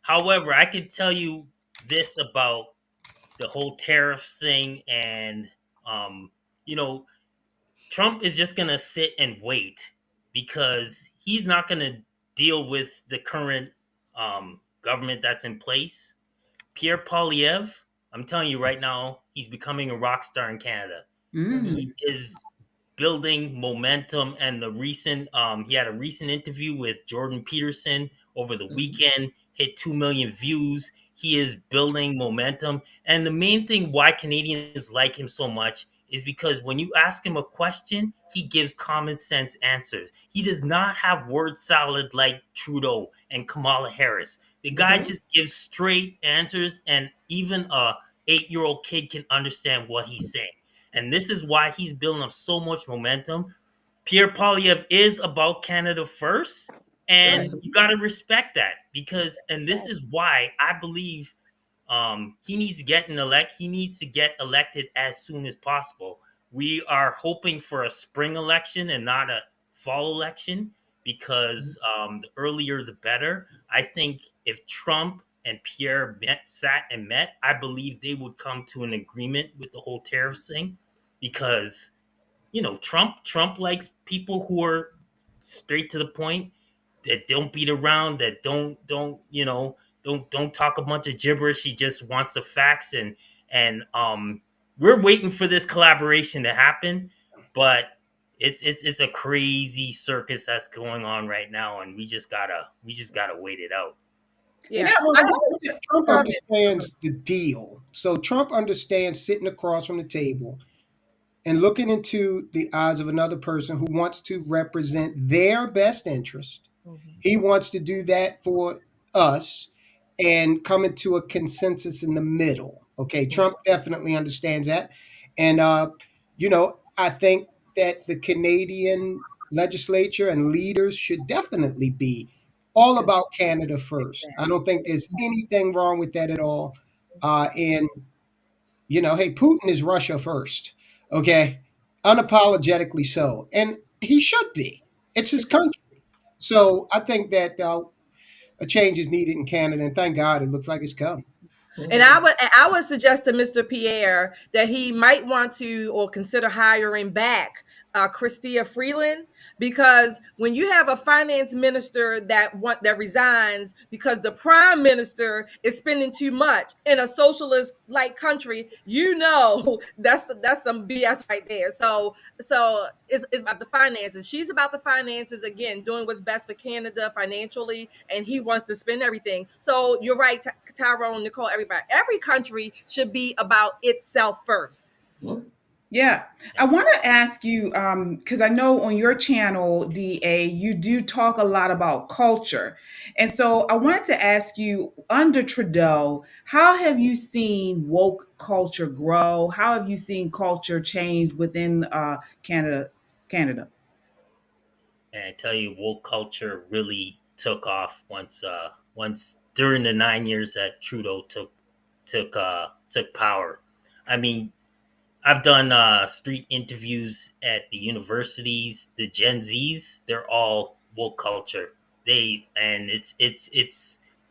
However, I could tell you this about the whole tariff thing, and Trump is just gonna sit and wait because he's not gonna deal with the current government that's in place. Pierre Poilievre, I'm telling you right now, he's becoming a rock star in Canada. He is building momentum, and he had a recent interview with Jordan Peterson over the weekend, hit 2 million views. He is building momentum, and the main thing why Canadians like him so much is because when you ask him a question, he gives common sense answers. He does not have word salad like Trudeau and Kamala Harris. The guy just gives straight answers, and even a 8-year-old kid can understand what he's saying. And this is why he's building up so much momentum. Pierre Poilievre is about Canada first, and you got to respect that and this is why I believe he needs to get elected as soon as possible. We are hoping for a spring election and not a fall election because the earlier the better. I think if Trump and Pierre sat and met, I believe they would come to an agreement with the whole tariff thing because, Trump likes people who are straight to the point, that don't beat around, that don't don't talk a bunch of gibberish. He just wants the facts, and we're waiting for this collaboration to happen, but it's a crazy circus that's going on right now, and we just gotta wait it out. Yeah. Trump understands the deal. So Trump understands sitting across from the table and looking into the eyes of another person who wants to represent their best interest. He wants to do that for us and come into a consensus in the middle. Okay, Trump definitely understands that. And, I think that the Canadian legislature and leaders should definitely be all about Canada first. I don't think there's anything wrong with that at all. And, hey, Putin is Russia first. Okay, unapologetically so. And he should be. It's his country. So I think that a change is needed in Canada, and thank God it looks like it's come. And I would suggest to Mr. Pierre that he might want to or consider hiring back Chrystia Freeland, because when you have a finance minister that resigns because the prime minister is spending too much in a socialist like country, that's some BS right there. So it's about the finances. She's about the finances, again, doing what's best for Canada financially, and he wants to spend everything. So you're right, Tyrone, Nicole, everybody. Every country should be about itself first. Yeah, I want to ask you, because I know on your channel, DA, you do talk a lot about culture. And so I wanted to ask you, under Trudeau, how have you seen woke culture grow? How have you seen culture change within Canada? And And I tell you, woke culture really took off once during the 9 years that Trudeau took power. I mean, I've done street interviews at the universities. The Gen Zs, they're all woke culture. It's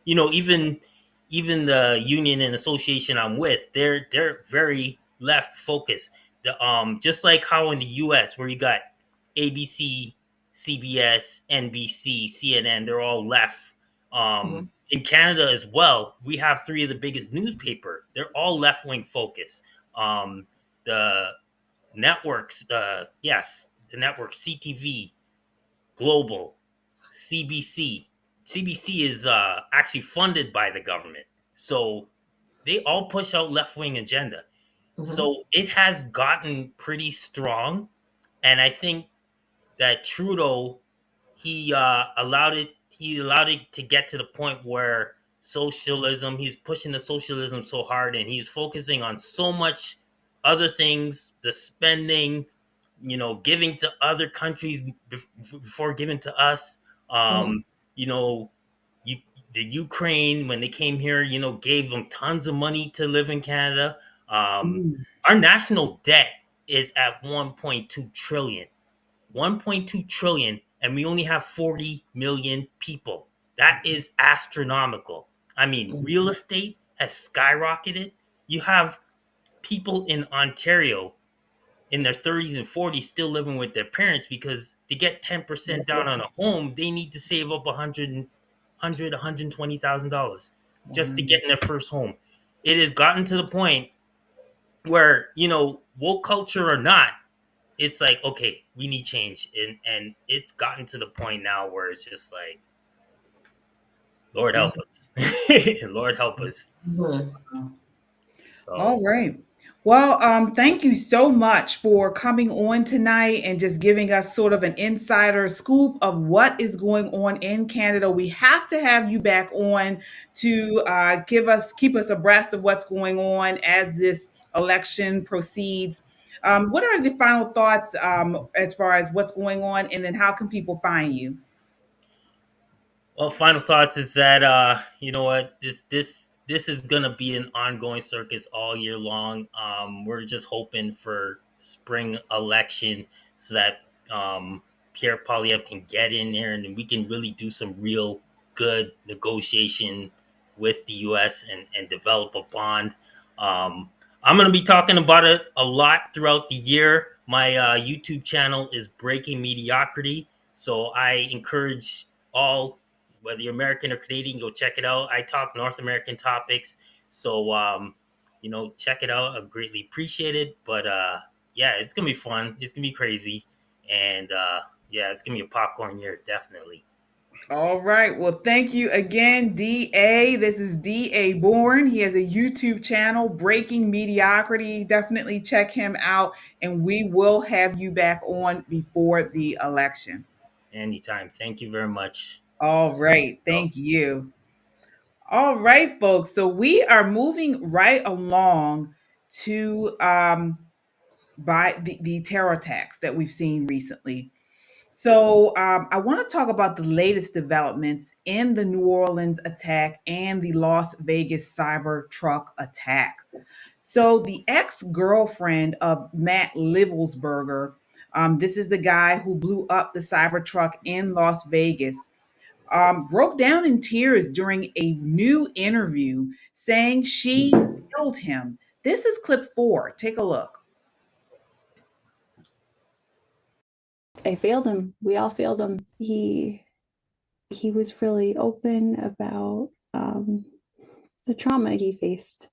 even the union and association I'm with, they're very left focused. Just like how in the U.S. where you got ABC, CBS, NBC, CNN, they're all left. In Canada as well, we have three of the biggest newspaper. They're all left wing focused. The networks, the network CTV, Global, CBC. CBC is actually funded by the government, so they all push out left wing agenda. So it has gotten pretty strong, and I think that Trudeau he allowed it to get to the point where socialism, he's pushing the socialism so hard, and he's focusing on so much other things, the spending, giving to other countries before giving to us. The Ukraine, when they came here, gave them tons of money to live in Canada. Our national debt is at 1.2 trillion. 1.2 trillion, and we only have 40 million people. That is astronomical. I mean, real estate has skyrocketed. You have people in Ontario in their 30s and 40s still living with their parents because to get 10% down on a home, they need to save up $120,000 just to get in their first home. It has gotten to the point where, woke culture or not, it's like, okay, we need change. And it's gotten to the point now where it's just like, Lord help us. Lord help us. So. All right. Well, thank you so much for coming on tonight and just giving us sort of an insider scoop of what is going on in Canada. We have to have you back on to keep us abreast of what's going on as this election proceeds. What are the final thoughts as far as what's going on, and then how can people find you? Well, final thoughts is that you know what, this is gonna be an ongoing circus all year long. We're just hoping for spring election so that Pierre Poilievre can get in there and we can really do some real good negotiation with the U.S. and develop a bond. I'm going to be talking about it a lot throughout the year. My YouTube channel is Breaking Mediocrity, so I encourage all whether you're American or Canadian, go check it out. I talk North American topics, so check it out. I greatly appreciate it. But yeah, it's gonna be fun. It's gonna be crazy, and yeah, it's gonna be a popcorn year, definitely. All right. Well, thank you again, DA. This is DA Bourne. He has a YouTube channel, Breaking Mediocrity. Definitely check him out, and we will have you back on before the election. Anytime. Thank you very much. All right. Thank you. All right, folks. So we are moving right along to by the terror attacks that we've seen recently. So I want to talk about the latest developments in the New Orleans attack and the Las Vegas cyber truck attack. So the ex-girlfriend of Matt Livelsberger, this is the guy who blew up the cyber truck in Las Vegas, broke down in tears during a new interview saying she failed him. This is clip 4. Take a look. I failed him. We all failed him. He was really open about the trauma he faced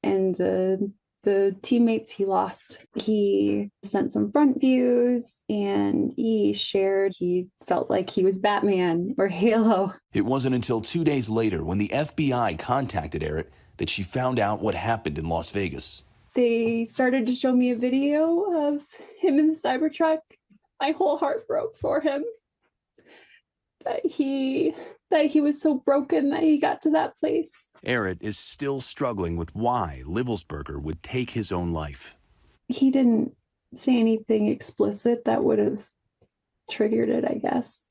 and the teammates he lost. He sent some front views and he shared he felt like he was Batman or Halo. It wasn't until 2 days later when the FBI contacted Eric that she found out what happened in Las Vegas. They started to show me a video of him in the Cybertruck. My whole heart broke for him. That he was so broken that he got to that place. Eric is still struggling with why Livelsberger would take his own life. He didn't say anything explicit that would have triggered it, I guess.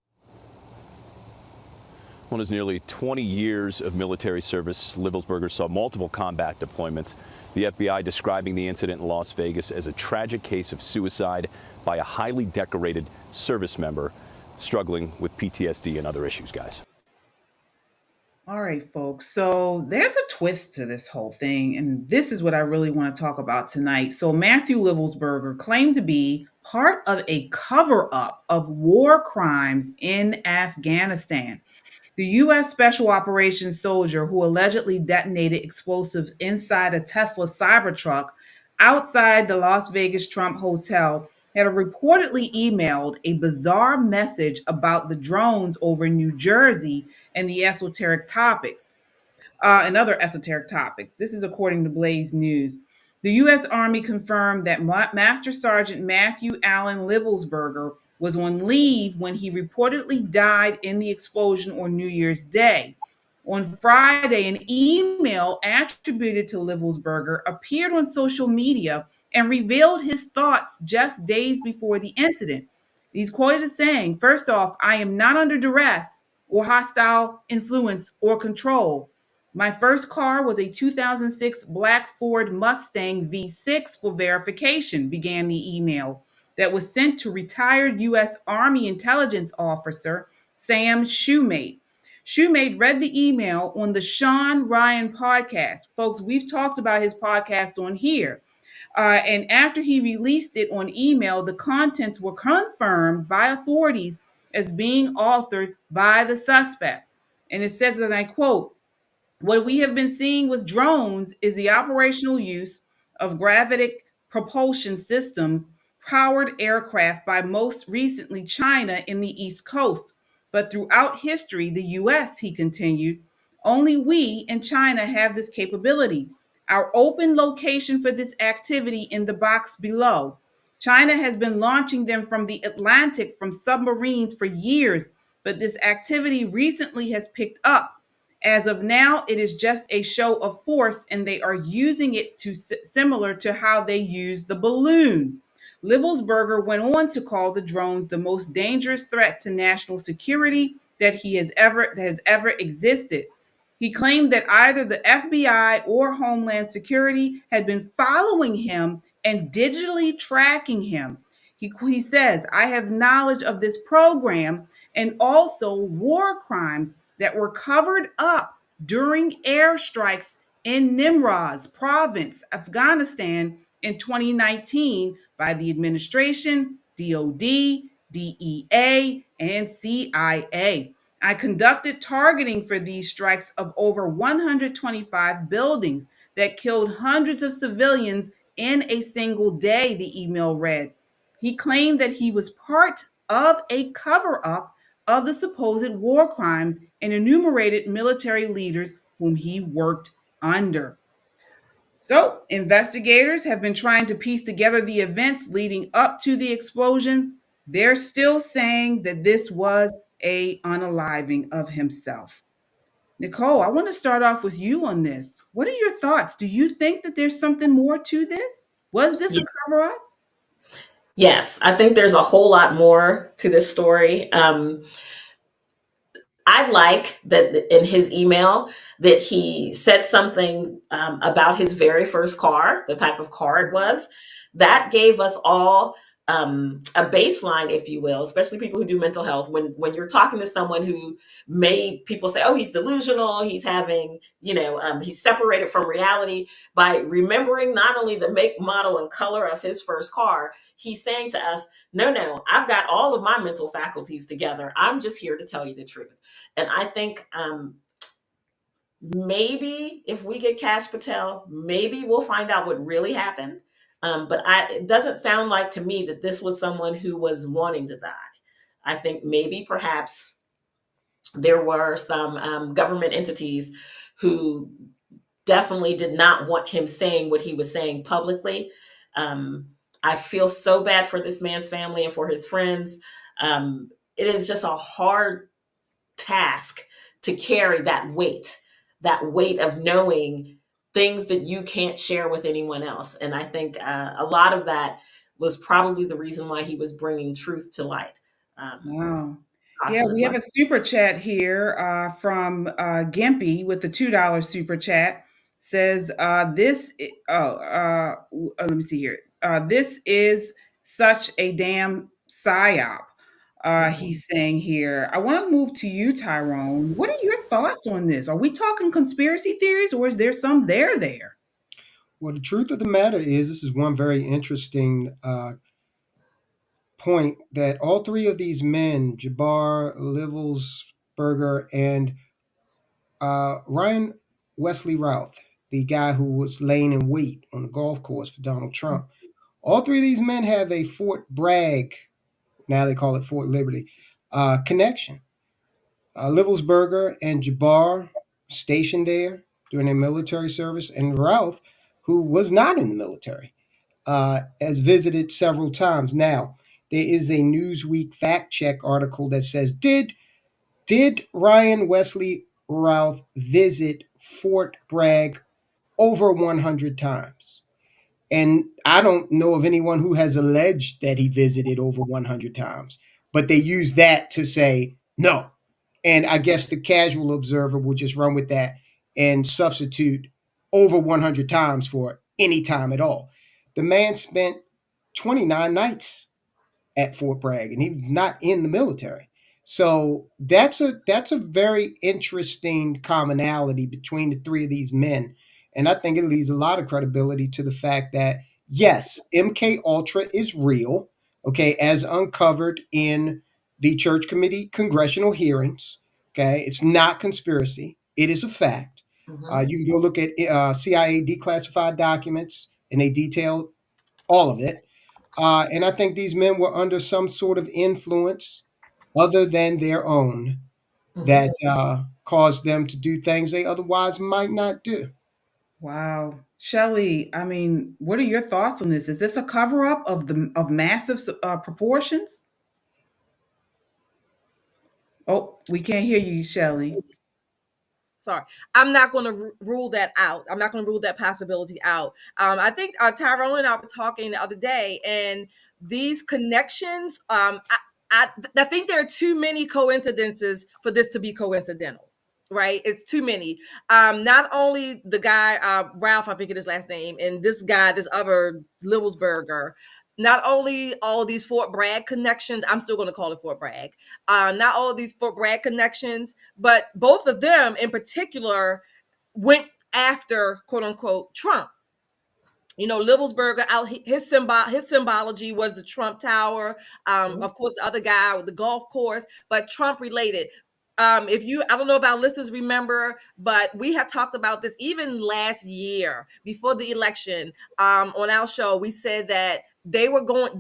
Well, his nearly 20 years of military service, Livelsberger saw multiple combat deployments. The FBI describing the incident in Las Vegas as a tragic case of suicide by a highly decorated service member struggling with PTSD and other issues, guys. All right, folks. So there's a twist to this whole thing, and this is what I really want to talk about tonight. So Matthew Livelsberger claimed to be part of a cover-up of war crimes in Afghanistan. The U.S. Special Operations soldier who allegedly detonated explosives inside a Tesla Cybertruck outside the Las Vegas Trump Hotel had reportedly emailed a bizarre message about the drones over New Jersey and the esoteric topics, and other esoteric topics. This is according to Blaze News. The U.S. Army confirmed that Master Sergeant Matthew Allen Livelsberger was on leave when he reportedly died in the explosion on New Year's Day. On Friday, an email attributed to Livelsberger appeared on social media and revealed his thoughts just days before the incident. He's quoted as saying, "First off, I am not under duress or hostile influence or control. My first car was a 2006 black Ford Mustang V6 for verification," began the email that was sent to retired U.S. Army intelligence officer Sam Shoemate. Shoemate read the email on the Sean Ryan podcast. Folks, we've talked about his podcast on here. And after he released it on email, the contents were confirmed by authorities as being authored by the suspect. And it says, and I quote, "What we have been seeing with drones is the operational use of gravitic propulsion systems powered aircraft by most recently China in the East Coast. But throughout history, the US," he continued, "only we and China have this capability. Our open location for this activity in the box below. China has been launching them from the Atlantic from submarines for years, but this activity recently has picked up. As of now, it is just a show of force, and they are using it similar to how they used the balloon." Livelsberger went on to call the drones the most dangerous threat to national security that has ever existed. He claimed that either the FBI or Homeland Security had been following him and digitally tracking him. He says, "I have knowledge of this program and also war crimes that were covered up during airstrikes in Nimroz province, Afghanistan in 2019 by the administration, DOD, DEA, and CIA. I conducted targeting for these strikes of over 125 buildings that killed hundreds of civilians in a single day, the email read. He claimed that he was part of a cover up of the supposed war crimes and enumerated military leaders whom he worked under. So, investigators have been trying to piece together the events leading up to the explosion. They're still saying that this was a unaliving of himself. Nicole, I want to start off with you on this. What are your thoughts? Do you think that there's something more to this? Was this a cover up? Yes, I think there's a whole lot more to this story. I like that in his email that he said something about his very first car, the type of car it was. That gave us all a baseline, if you will, especially people who do mental health. When you're talking to someone who people say, oh, he's delusional, he's having, he's separated from reality. By remembering not only the make, model, and color of his first car, he's saying to us, no, I've got all of my mental faculties together. I'm just here to tell you the truth. And I think maybe if we get Kash Patel, maybe we'll find out what really happened. But it doesn't sound like to me that this was someone who was wanting to die. I think maybe perhaps there were some government entities who definitely did not want him saying what he was saying publicly. I feel so bad for this man's family and for his friends. It is just a hard task to carry that weight of knowing things that you can't share with anyone else. And I think a lot of that was probably the reason why he was bringing truth to light. Wow. Yeah, we have a super chat here from Gimpy with the $2 super chat. Says let me see here. This is such a damn psyop. He's saying here. I want to move to you, Tyrone. What are your thoughts on this? Are we talking conspiracy theories, or is there some there? Well, the truth of the matter is, this is one very interesting point that all three of these men, Jabbar, Livelsberger, and Ryan Wesley Routh, the guy who was laying in wait on the golf course for Donald Trump, all three of these men have a Fort Bragg, now they call it Fort Liberty, connection. Livelsberger and Jabbar stationed there during their military service, and Routh, who was not in the military, has visited several times. Now, there is a Newsweek fact check article that says, did Ryan Wesley Routh visit Fort Bragg over 100 times? And I don't know of anyone who has alleged that he visited over 100 times, but they use that to say no. And I guess the casual observer will just run with that and substitute over 100 times for any time at all. The man spent 29 nights at Fort Bragg, and he's not in the military. So that's a very interesting commonality between the three of these men. And I think it leaves a lot of credibility to the fact that, yes, MK Ultra is real, okay, as uncovered in the Church Committee congressional hearings. Okay, it's not conspiracy. It is a fact. Mm-hmm. You can go look at CIA declassified documents, and they detail all of it. And I think these men were under some sort of influence other than their own that caused them to do things they otherwise might not do. Wow. Shelley, I mean, what are your thoughts on this? Is this a cover-up of massive proportions? Oh, we can't hear you, Shelley. Sorry, I'm not going to rule that out. I'm not going to rule that possibility out. I think Tyrone and I were talking the other day, and these connections, I think there are too many coincidences for this to be coincidental. Right? It's too many. Not only the guy, Ralph, I think it is his last name, and this guy, this other Livelsberger, not only all of these Fort Bragg connections, I'm still going to call it Fort Bragg, not all of these Fort Bragg connections, but both of them in particular went after, quote unquote, Trump. You know, Livelsberger, his symbology was the Trump Tower. Of course, the other guy with the golf course, but Trump related. I don't know if our listeners remember, but we have talked about this even last year before the election. On our show, we said that they were going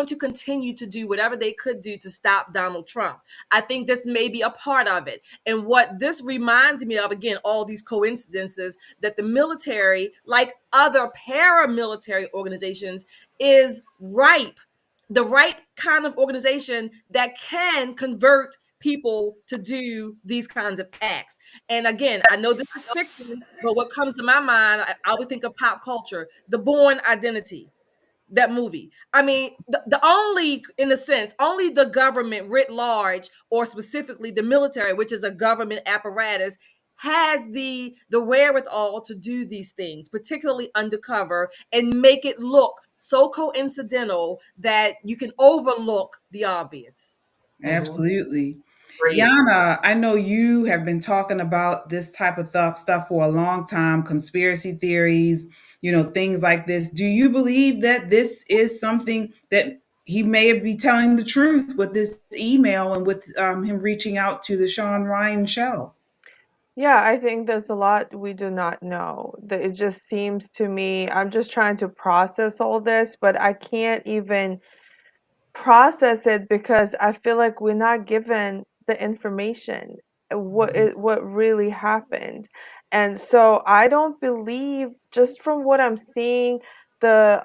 to continue to do whatever they could do to stop Donald Trump. I think this may be a part of it. And what this reminds me of, again, all these coincidences, that the military, like other paramilitary organizations, is the right kind of organization that can convert people to do these kinds of acts. And again, I know this is fiction, but what comes to my mind, I always think of pop culture, The Bourne Identity, that movie. I mean, the only, in a sense, only the government writ large, or specifically the military, which is a government apparatus, has the wherewithal to do these things, particularly undercover, and make it look so coincidental that you can overlook the obvious. Absolutely. Great. Yana, I know you have been talking about this type of stuff for a long time, conspiracy theories, things like this. Do you believe that this is something that he may be telling the truth with this email and with him reaching out to the Sean Ryan show? Yeah, I think there's a lot we do not know. It just seems to me, I'm just trying to process all this, but I can't even process it because I feel like we're not given the information, what really happened. And so I don't believe, just from what I'm seeing, the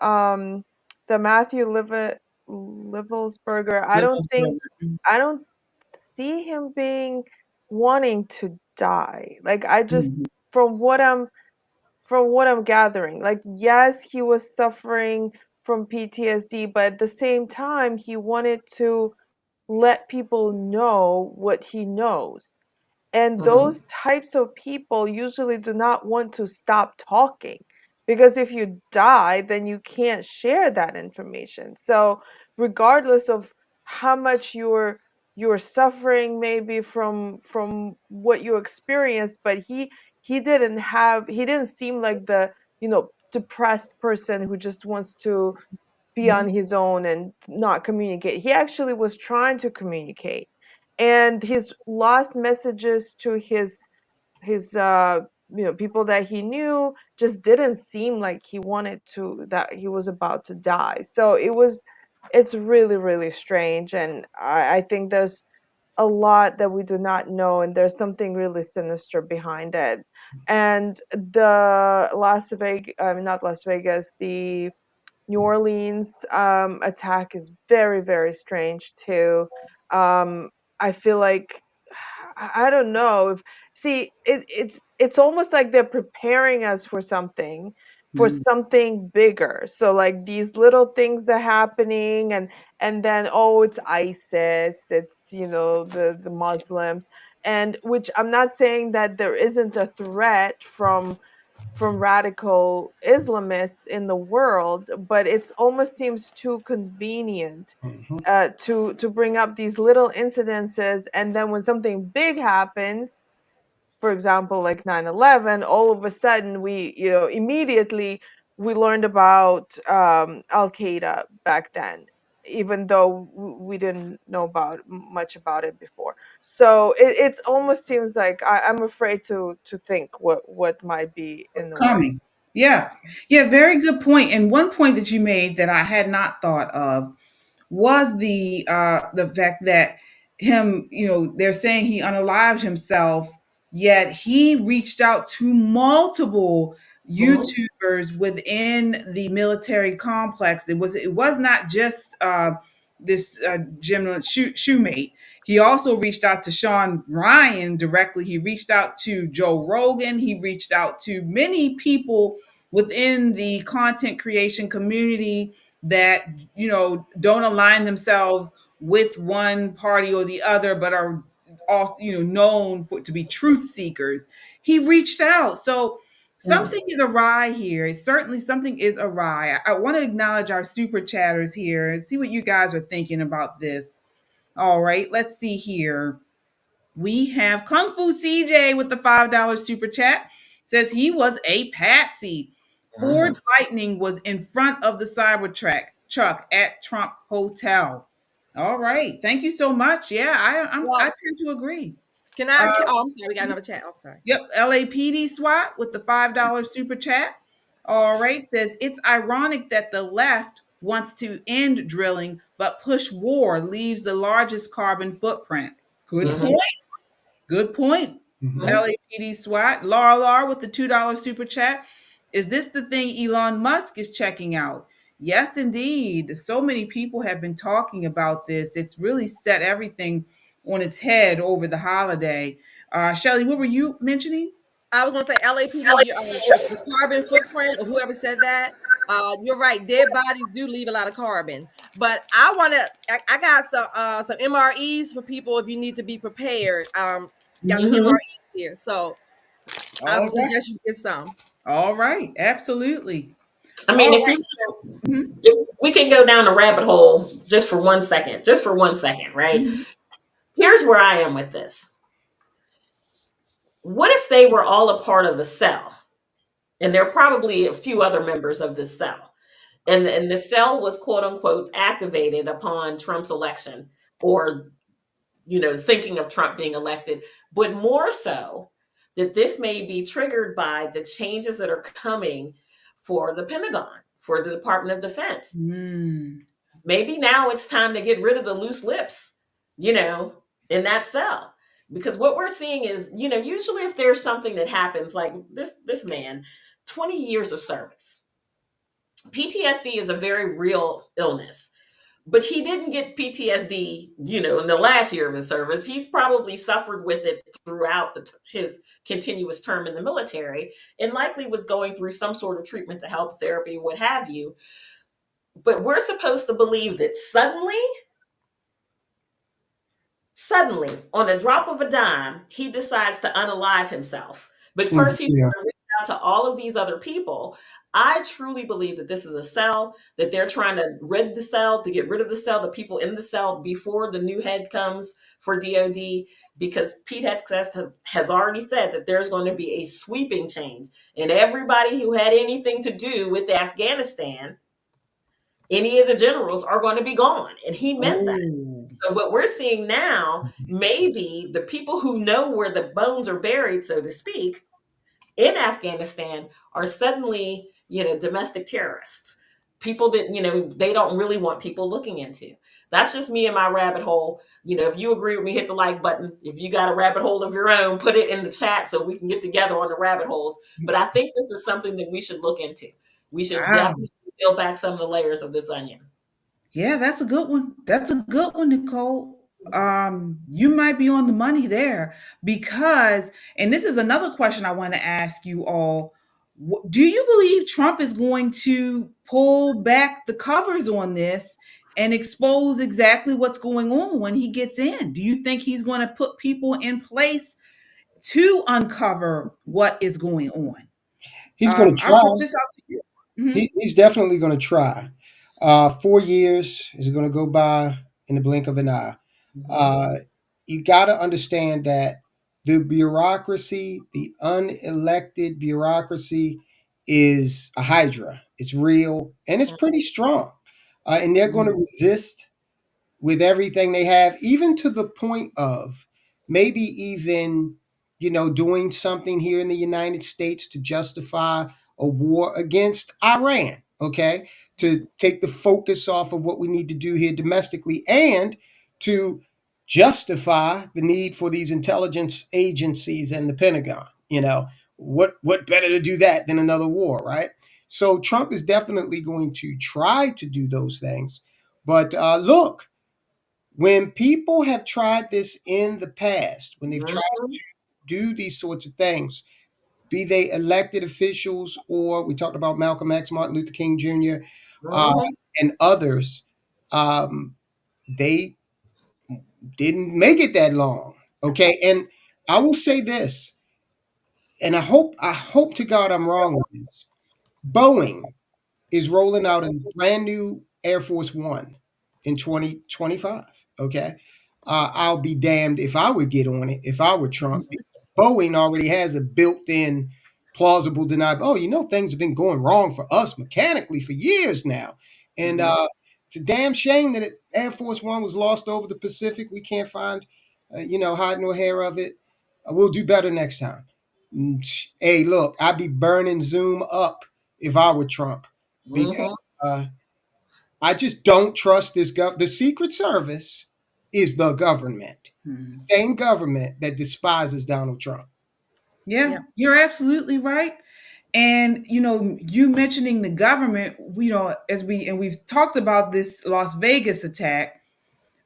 Livelsberger, I don't see him being wanting to die. Like, I just, Mhm. from what I'm gathering, like, yes, he was suffering from PTSD, but at the same time, he wanted to let people know what he knows. And those types of people usually do not want to stop talking, because if you die, then you can't share that information. So regardless of how much you're suffering maybe from what you experienced, but he didn't seem like the, depressed person who just wants to be on his own and not communicate. He actually was trying to communicate. And his last messages to his people that he knew just didn't seem like that he was about to die. So it's really, really strange. And I think there's a lot that we do not know, and there's something really sinister behind it. And the not Las Vegas, the New Orleans attack is very, very strange too. I feel like I don't know if see it's almost like they're preparing us for Mhm. something bigger. So like these little things are happening, and then, oh, it's ISIS, it's the Muslims, and which I'm not saying that there isn't a threat from radical Islamists in the world, but it almost seems too convenient Mhm. to bring up these little incidences, and then when something big happens, for example, like 9/11, all of a sudden we, immediately we learned about Al Qaeda back then, even though we didn't know much about it before. So it almost seems like I'm afraid to think what might be in What's the works. coming? Yeah. Yeah, very good point. And one point that you made that I had not thought of was the fact that him, they're saying he unalived himself, yet he reached out to multiple YouTubers within the military complex. It was not just this general shoemate. He also reached out to Sean Ryan directly. He reached out to Joe Rogan. He reached out to many people within the content creation community that don't align themselves with one party or the other, but are all known for to be truth seekers. He reached out, so something is awry here. Certainly something is awry. I want to acknowledge our super chatters here and see what you guys are thinking about this. All right, let's see here. We have Kung Fu CJ with the $5 super chat. Says he was a patsy. Ford Lightning was in front of the Cybertruck at Trump Hotel. All right. Thank you so much. Yeah, I Well, tend to agree. can I? Uh, Oh, I'm sorry. We got another chat. I'm sorry. Yep, LAPD SWAT with the $5 super chat. All right, says it's ironic that the left wants to end drilling, but push war leaves the largest carbon footprint. Good Mm-hmm. point. Good point. Mhm. LAPD SWAT. Laura with the $2 super chat. Is this the thing Elon Musk is checking out? Yes, indeed. So many people have been talking about this. It's really set everything on its head over the holiday. Shelly, what were you mentioning? I was gonna say LAPD, the carbon footprint, or whoever said that. You're right. Dead bodies do leave a lot of carbon. But I wanna. I got some MREs for people if you need to be prepared. Got some Mm-hmm. MREs here, so I All would right. suggest you get some. All right. Absolutely. I mean, All if right. you So, mhm, if we can go down a rabbit hole just for 1 second, right? mhm. Here's where I am with this. What if they were all a part of a cell? And there are probably a few other members of this cell. And the cell was quote unquote activated upon Trump's election, or thinking of Trump being elected, but more so that this may be triggered by the changes that are coming for the Pentagon, for the Department of Defense. Mm. Maybe now it's time to get rid of the loose lips, in that cell. Because what we're seeing is, usually if there's something that happens like this man, 20 years of service. PTSD is a very real illness. But he didn't get PTSD, in the last year of his service. He's probably suffered with it throughout his continuous term in the military, and likely was going through some sort of treatment to help, therapy, what have you. But we're supposed to believe that suddenly, on a drop of a dime, he decides to unalive himself. But first, he's Yeah. going to reach out to all of these other people. I truly believe that this is a cell, that they're trying to rid the cell, to get rid of the cell, the people in the cell, before the new head comes for DOD, because Pete Hegseth has already said that there's going to be a sweeping change. And everybody who had anything to do with Afghanistan, any of the generals, are going to be gone. And he meant that. Oh. So what we're seeing now, maybe the people who know where the bones are buried, so to speak, in Afghanistan are suddenly, domestic terrorists. People that, they don't really want people looking into. That's just me and my rabbit hole. If you agree with me, hit the like button. If you got a rabbit hole of your own, put it in the chat so we can get together on the rabbit holes. But I think this is something that we should look into. We should Wow. definitely peel back some of the layers of this onion. Yeah, that's a good one. That's a good one, Nicole. You might be on the money there because, and this is another question I want to ask you all. Do you believe Trump is going to pull back the covers on this and expose exactly what's going on when he gets in? Do you think he's going to put people in place to uncover what is going on? He's going to I'll try. put this out to you. Mhm. He's definitely going to try. 4 years is going to go by in the blink of an eye. You got to understand that the bureaucracy, the unelected bureaucracy, is a hydra. It's real and it's pretty strong. And they're going to resist with everything they have, even to the point of maybe even, doing something here in the United States to justify a war against Iran, okay? To take the focus off of what we need to do here domestically and to justify the need for these intelligence agencies and the Pentagon. What better to do that than another war, right? So Trump is definitely going to try to do those things. But look, when people have tried this in the past, when they've tried to do these sorts of things, be they elected officials or we talked about Malcolm X, Martin Luther King Jr., and others, they didn't make it that long. Okay. And I will say this, and I hope to God I'm wrong with this. Boeing is rolling out a brand new Air Force One in 2025. Okay. I'll be damned if I would get on it if I were Trump. Boeing already has a built in plausible denial. Oh, things have been going wrong for us mechanically for years now. And It's a damn shame that Air Force One was lost over the Pacific. We can't find, hide nor hair of it. We'll do better next time. Hey, look, I'd be burning Zoom up if I were Trump, because I just don't trust this The Secret Service is the government, same government that despises Donald Trump. Yeah, you're absolutely right. And you mentioning the government, we've talked about this Las Vegas attack,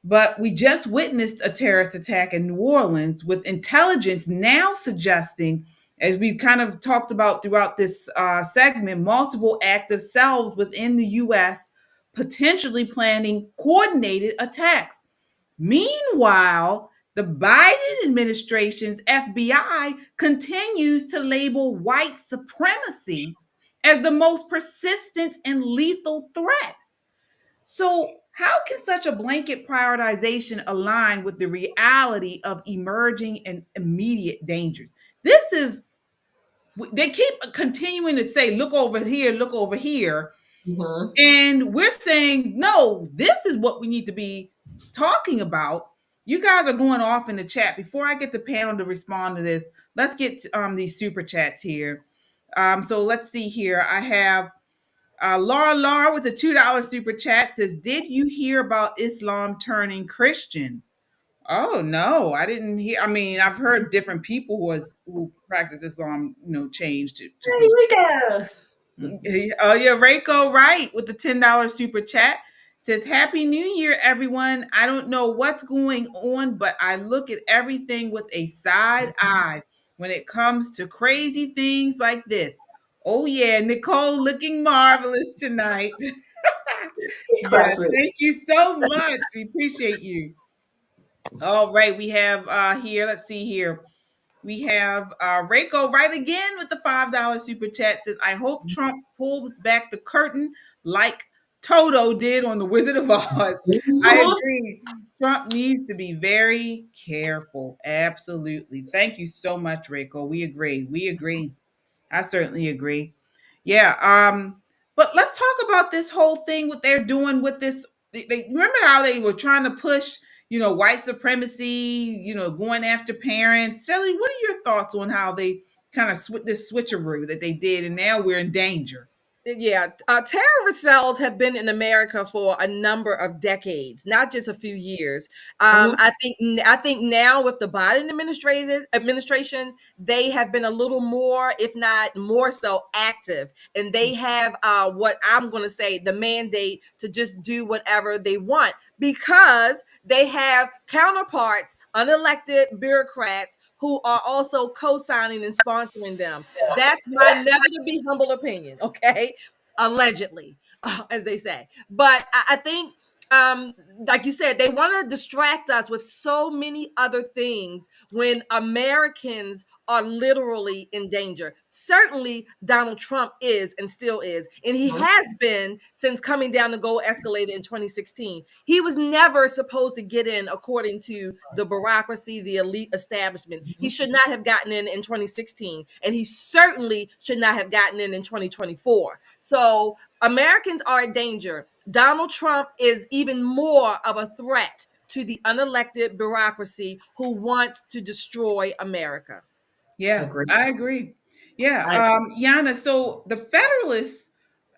but we just witnessed a terrorist attack in New Orleans with intelligence now suggesting, as we've kind of talked about throughout this segment, multiple active cells within the U.S. potentially planning coordinated attacks. Meanwhile, the Biden administration's FBI continues to label white supremacy as the most persistent and lethal threat. So, how can such a blanket prioritization align with the reality of emerging and immediate dangers? They keep continuing to say, look over here. And we're saying, no, this is what we need to be talking about. You guys are going off in the chat. Before I get the panel to respond to this, let's get these super chats here. So let's see here. I have Laura with a $2 super chat says, did you hear about Islam turning Christian? Oh, no, I didn't hear. I mean, I've heard different people who practice Islam, change to Hey, Oh, yeah, Reiko Wright with the $10 super chat says, Happy New Year, everyone. I don't know what's going on, but I look at everything with a side eye when it comes to crazy things like this. Oh, yeah, Nicole looking marvelous tonight. Yes, thank you so much. We appreciate you. All right, we have here, let's see here. We have Reiko right again with the $5 super chat says, I hope Trump pulls back the curtain like Toto did on The Wizard of Oz. I agree. Trump needs to be very careful. Absolutely. Thank you so much, Reiko. We agree. I certainly agree. Yeah. But let's talk about this whole thing, what they're doing with this. They remember how they were trying to push white supremacy, going after parents. Shelley, what are your thoughts on how they kind of this switcheroo that they did, and now we're in danger? Yeah, terrorist cells have been in America for a number of decades, not just a few years. I think now with the Biden administration, they have been a little more, if not more so, active, and they have what I'm going to say the mandate to just do whatever they want because they have counterparts, unelected bureaucrats who are also co-signing and sponsoring them. That's my never to be humble opinion, okay? Allegedly, as they say. But I think, like you said, they want to distract us with so many other things when Americans are literally in danger. Certainly, Donald Trump is and still is, and he has been since coming down the gold escalator in 2016. He was never supposed to get in according to the bureaucracy, the elite establishment. He should not have gotten in 2016, and he certainly should not have gotten in 2024. So Americans are in danger. Donald Trump is even more of a threat to the unelected bureaucracy who wants to destroy America. Yeah, I agree. Yeah, Yana, so the Federalist,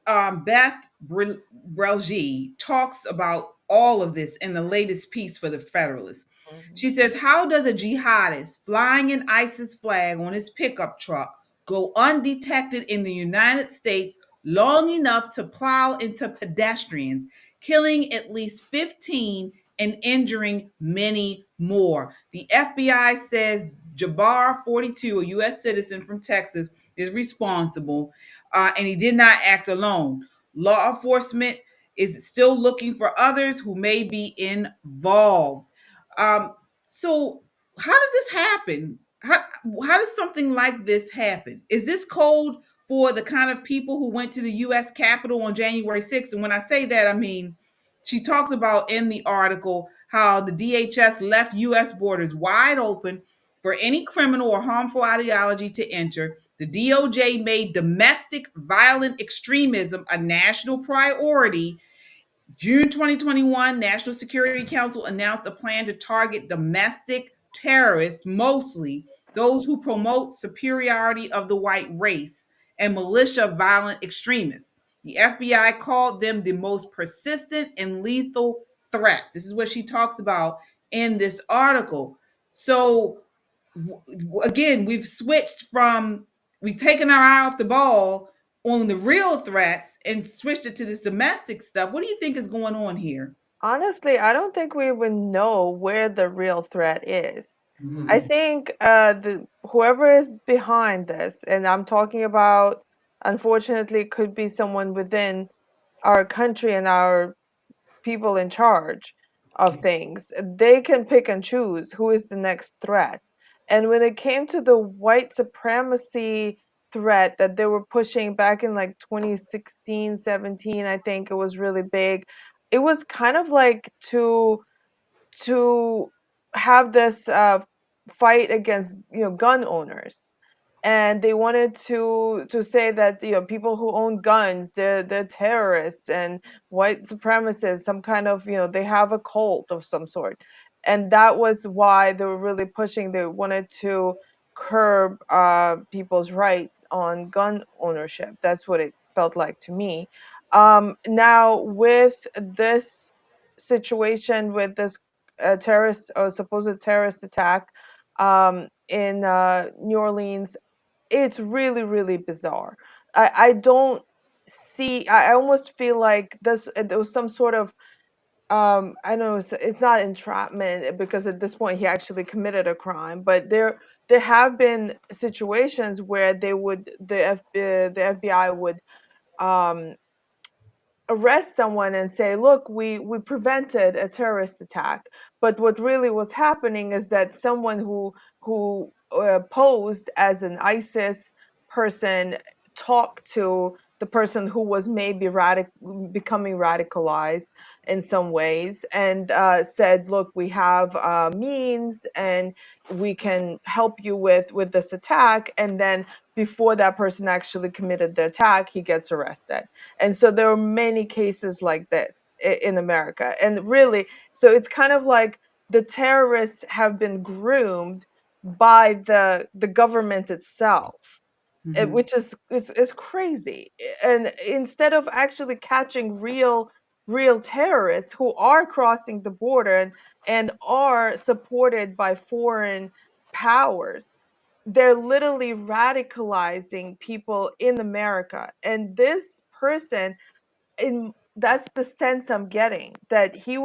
Beth Brelge, talks about all of this in the latest piece for the Federalist. She says, how does a jihadist flying an ISIS flag on his pickup truck go undetected in the United States long enough to plow into pedestrians, killing at least 15 and injuring many more? The FBI says Jabbar, 42, a U.S. citizen from Texas, is responsible, and he did not act alone. Law enforcement is still looking for others who may be involved. So how does this happen? How does something like this happen? Is this code for the kind of people who went to the U.S. Capitol on January 6th? And when I say that, I mean, she talks about in the article how the DHS left U.S. borders wide open for any criminal or harmful ideology to enter. The DOJ made domestic violent extremism a national priority. June 2021, National Security Council announced a plan to target domestic terrorists, mostly those who promote superiority of the white race and militia violent extremists. The FBI called them the most persistent and lethal threats. This is what she talks about in this article. So, again, we've taken our eye off the ball on the real threats and switched it to this domestic stuff. What do you think is going on here? Honestly, I don't think we even know where the real threat is. Mhm. I think whoever is behind this, and I'm talking about, unfortunately, it could be someone within our country and our people in charge of things. They can pick and choose who is the next threat. And when it came to the white supremacy threat that they were pushing back in like 2016, 17, I think it was really big. It was kind of like to have this fight against gun owners, and they wanted to say that people who own guns, they're terrorists and white supremacists, some kind of they have a cult of some sort, and that was why they were really pushing. They wanted to curb people's rights on gun ownership. That's what it felt like to me. Now with this situation, with this terrorist or supposed terrorist attack in New Orleans, it's really, really bizarre. I don't see. I almost feel like there was some sort of I know it's not entrapment, because at this point he actually committed a crime, but there have been situations where the FBI would um arrest someone and say, look, we prevented a terrorist attack. But what really was happening is that someone who posed as an ISIS person talked to the person who was maybe becoming radicalized in some ways, and said, look, we have means and we can help you with this attack. And then before that person actually committed the attack, he gets arrested. And so there are many cases like this in America. And really, so it's kind of like the terrorists have been groomed by the government itself, which is crazy. And instead of actually catching real terrorists who are crossing the border and are supported by foreign powers, they're literally radicalizing people in America. And this person, that's the sense I'm getting, that he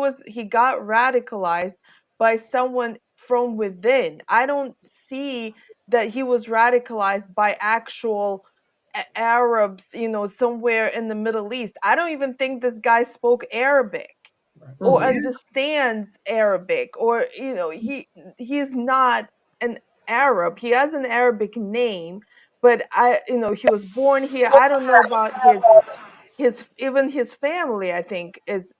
got radicalized by someone from within. I don't see that he was radicalized by actual Arabs, somewhere in the Middle East. I don't even think this guy spoke Arabic or understands Arabic, or he's not an Arab. He has an Arabic name, but he was born here. I don't know about even his family. I think is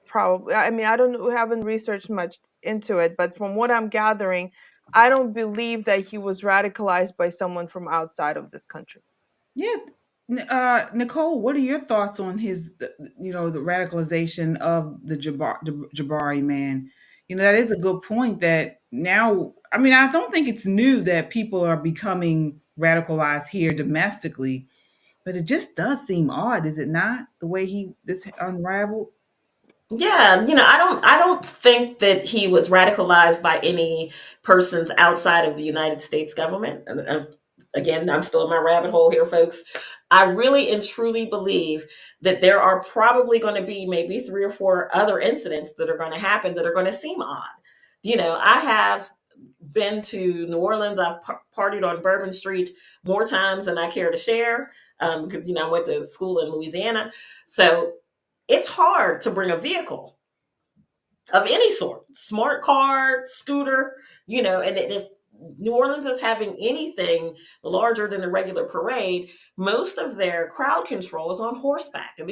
probably, I mean, I don't know, haven't researched much into it, but from what I'm gathering, I don't believe that he was radicalized by someone from outside of this country. Yeah. Nicole, what are your thoughts on the radicalization of the Jabari man? That is a good point that now, I mean, I don't think it's new that people are becoming radicalized here domestically, but it just does seem odd, is it not? The way this unraveled. Yeah, I don't think that he was radicalized by any persons outside of the United States government. And again, I'm still in my rabbit hole here, folks. I really and truly believe that there are probably going to be maybe 3 or 4 other incidents that are going to happen that are going to seem odd. I have been to New Orleans. I've partied on Bourbon Street more times than I care to share, because I went to school in Louisiana. So it's hard to bring a vehicle of any sort, smart car, scooter, and if New Orleans is having anything larger than a regular parade, most of their crowd control is on horseback. And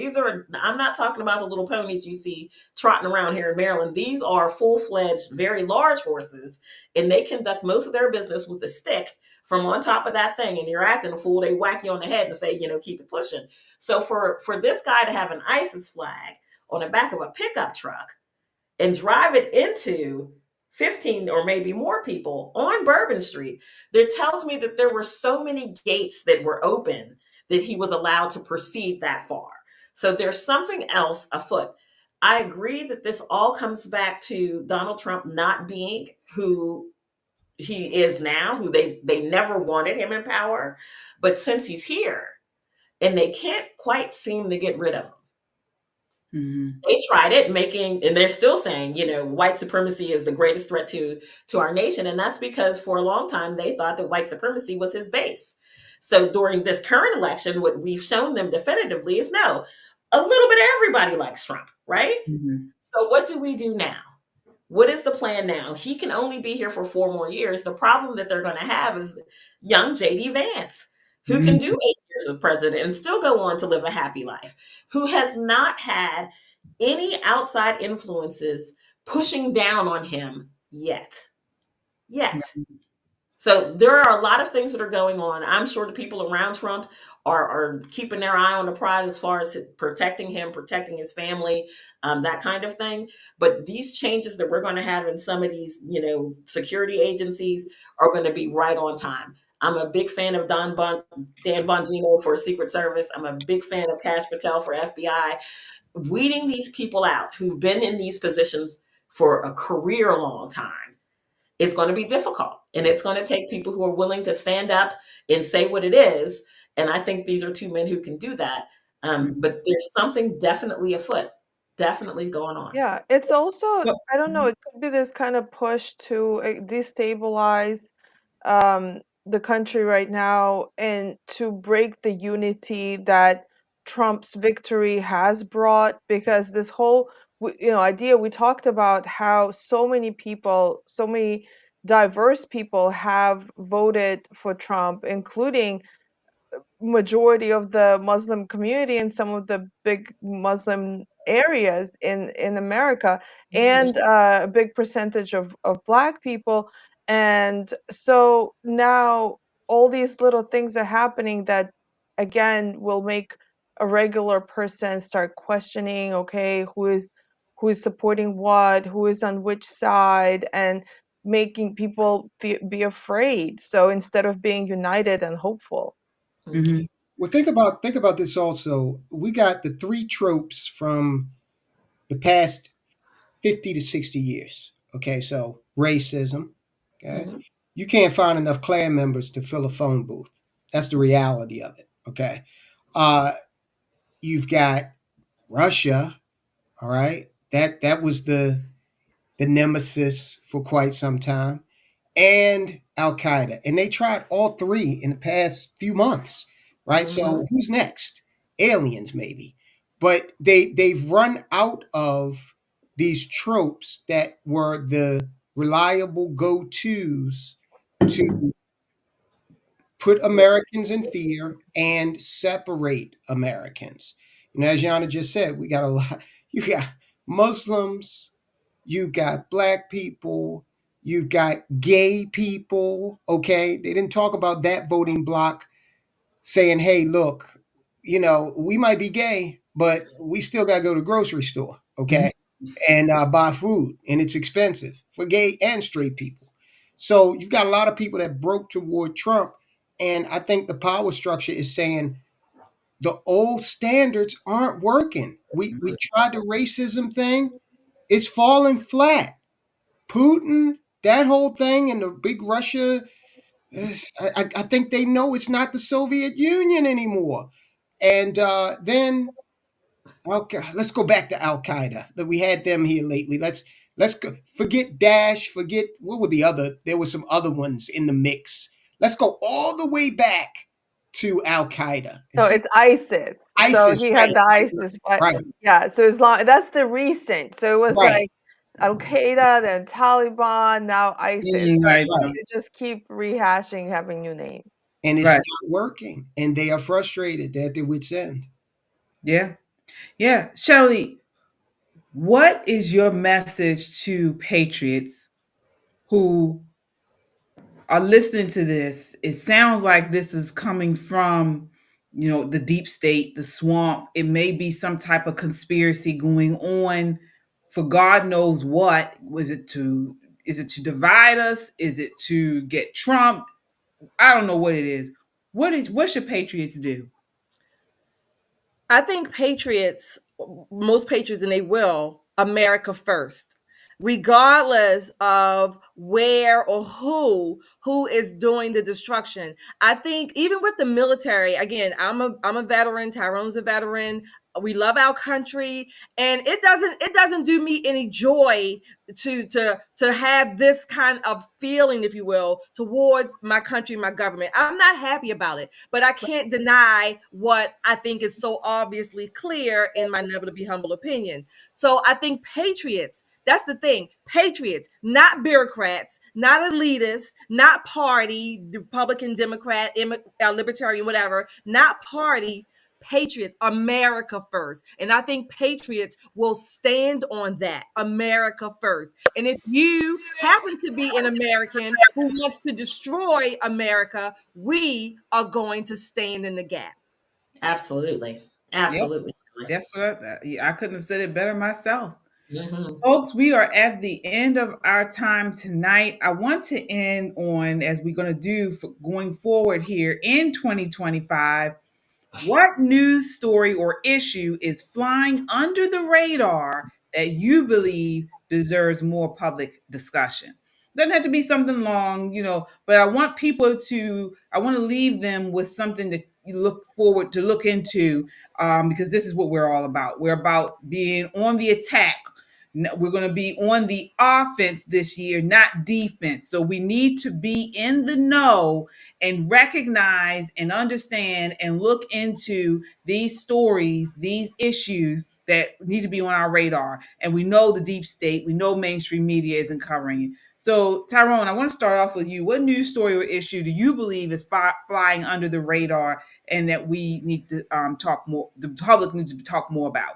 I'm not talking about the little ponies you see trotting around here in Maryland. These are full-fledged, very large horses, and they conduct most of their business with a stick from on top of that thing. And you're acting a fool, they whack you on the head and say, keep it pushing. So for this guy to have an ISIS flag on the back of a pickup truck and drive it into 15 or maybe more people on Bourbon Street, that tells me that there were so many gates that were open that he was allowed to proceed that far. So there's something else afoot. I agree that this all comes back to Donald Trump not being who he is now, who they never wanted him in power. But since he's here and they can't quite seem to get rid of him, they tried it and they're still saying, white supremacy is the greatest threat to our nation. And that's because for a long time, they thought that white supremacy was his base. So during this current election, what we've shown them definitively is no, a little bit of everybody likes Trump, right? So what do we do now? What is the plan now? He can only be here for 4 more years. The problem that they're going to have is young J.D. Vance, who can do 8 years of president and still go on to live a happy life, who has not had any outside influences pushing down on him yet. So there are a lot of things that are going on. I'm sure the people around Trump are keeping their eye on the prize as far as protecting him, protecting his family, that kind of thing. But these changes that we're going to have in some of these, security agencies are going to be right on time. I'm a big fan of Dan Bongino for Secret Service. I'm a big fan of Kash Patel for FBI. Weeding these people out who've been in these positions for a career long time is going to be difficult. And it's going to take people who are willing to stand up and say what it is. And I think these are 2 men who can do that. But there's something definitely afoot, definitely going on. Yeah, it's also, I don't know, it could be this kind of push to destabilize the country right now and to break the unity that Trump's victory has brought, because this whole idea, we talked about how so many people, so many diverse people have voted for Trump, including majority of the Muslim community in some of the big Muslim areas in America, and a big percentage of Black people. And so now all these little things are happening that again will make a regular person start questioning, okay, who is supporting what, who is on which side, and making people be afraid. So instead of being united and hopeful. Well, think about this also. We got the 3 tropes from the past 50 to 60 years. Okay, so racism. Okay, you can't find enough Klan members to fill a phone booth. That's the reality of it. Okay, you've got Russia. All right, that was the nemesis for quite some time, and Al Qaeda, and they tried all 3 in the past few months. Right, so who's next? Aliens, maybe, but they've run out of these tropes that were the reliable go-tos to put Americans in fear and separate Americans. As Yana just said, we got a lot. You got Muslims, you got Black people, you've got gay people. Okay, they didn't talk about that voting bloc saying, hey, look, we might be gay, but we still got to go to the grocery store, okay, and buy food, and it's expensive for gay and straight people. So you've got a lot of people that broke toward Trump, and I think the power structure is saying the old standards aren't working. We tried the racism thing. It's falling flat. Putin, that whole thing, and the big Russia, I think they know it's not the Soviet Union anymore. And then, okay, let's go back to Al Qaeda. That we had them here lately. Let's go. Forget Daesh. Forget what were the other? There were some other ones in the mix. Let's go all the way back to Al Qaeda. So it's ISIS. So he had the ISIS, right? Yeah. So as long that's the recent. So it was like Al Qaeda, then Taliban, now ISIS. Right. They just keep rehashing, having new names. And it's not working. And they are frustrated. They're at their wits' end. Yeah. Yeah. Shelly, what is your message to patriots who are listening to this? It sounds like this is coming from the deep state, the swamp. It may be some type of conspiracy going on for God knows what. Is it to divide us? Is it to get Trump? I don't know what it is. What should patriots do? I think patriots, most patriots, and they will, America first, regardless of where or who is doing the destruction. I think even with the military, again, I'm a veteran, Tyrone's a veteran. We love our country, and it doesn't do me any joy to have this kind of feeling, if you will, towards my country, my government. I'm not happy about it, but I can't deny what I think is so obviously clear in my never to be humble opinion. So I think patriots, that's the thing. Patriots, not bureaucrats, not elitists, not party, Republican, Democrat, libertarian, whatever, not party. Patriots, America first. And I think patriots will stand on that, America first. And if you happen to be an American who wants to destroy America, we are going to stand in the gap. Absolutely. Yep, Absolutely. that's what I couldn't have said it better myself. Mhm. Folks, we are at the end of our time tonight. I want to end on, as we're going to do for going forward here in 2025, what news story or issue is flying under the radar that you believe deserves more public discussion? Doesn't have to be something long, but I want I want to leave them with something to look forward to look into, because this is what we're all about. We're about being on the attack. We're going to be on the offense this year, not defense. So we need to be in the know and recognize and understand and look into these stories, these issues that need to be on our radar. And we know the deep state, we know mainstream media isn't covering it. So, Tyrone, I want to start off with you. What news story or issue do you believe is flying under the radar and that we need to talk more, the public needs to talk more about?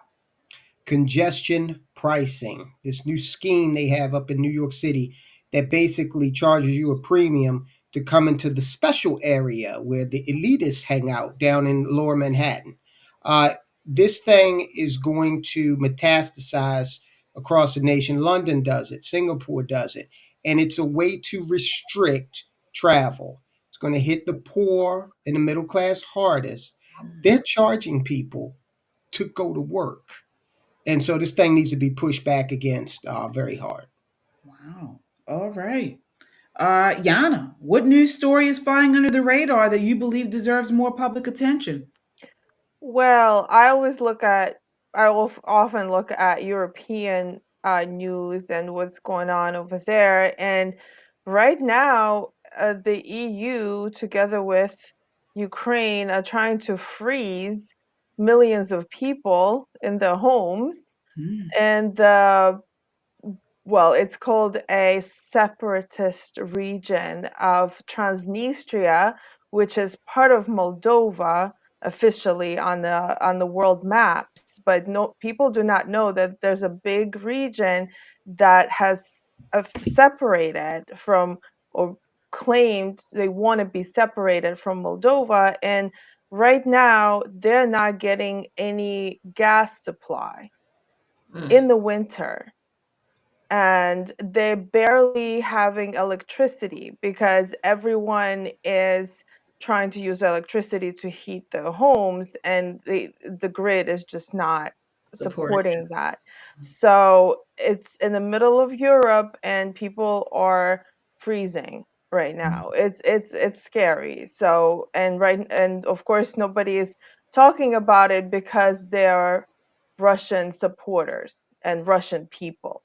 Congestion pricing, this new scheme they have up in New York City that basically charges you a premium to come into the special area where the elitists hang out down in lower Manhattan. This thing is going to metastasize across the nation. London does it, Singapore does it, and it's a way to restrict travel. It's going to hit the poor and the middle class hardest. They're charging people to go to work. And so this thing needs to be pushed back against very hard. Wow. All right. Yana, what news story is flying under the radar that you believe deserves more public attention? Well, I will often look at European news and what's going on over there. And right now, the EU, together with Ukraine, are trying to freeze millions of people in their homes. And well, it's called a separatist region of Transnistria, which is part of Moldova officially on the world maps, but no, people do not know that there's a big region that has separated from, or claimed they want to be separated from Moldova, and right now they're not getting any gas supply in the winter, and they're barely having electricity because everyone is trying to use electricity to heat their homes, and the grid is just not supporting that. So it's in the middle of Europe and people are freezing right now. It's scary. So, and of course nobody is talking about it because they're Russian supporters and Russian people.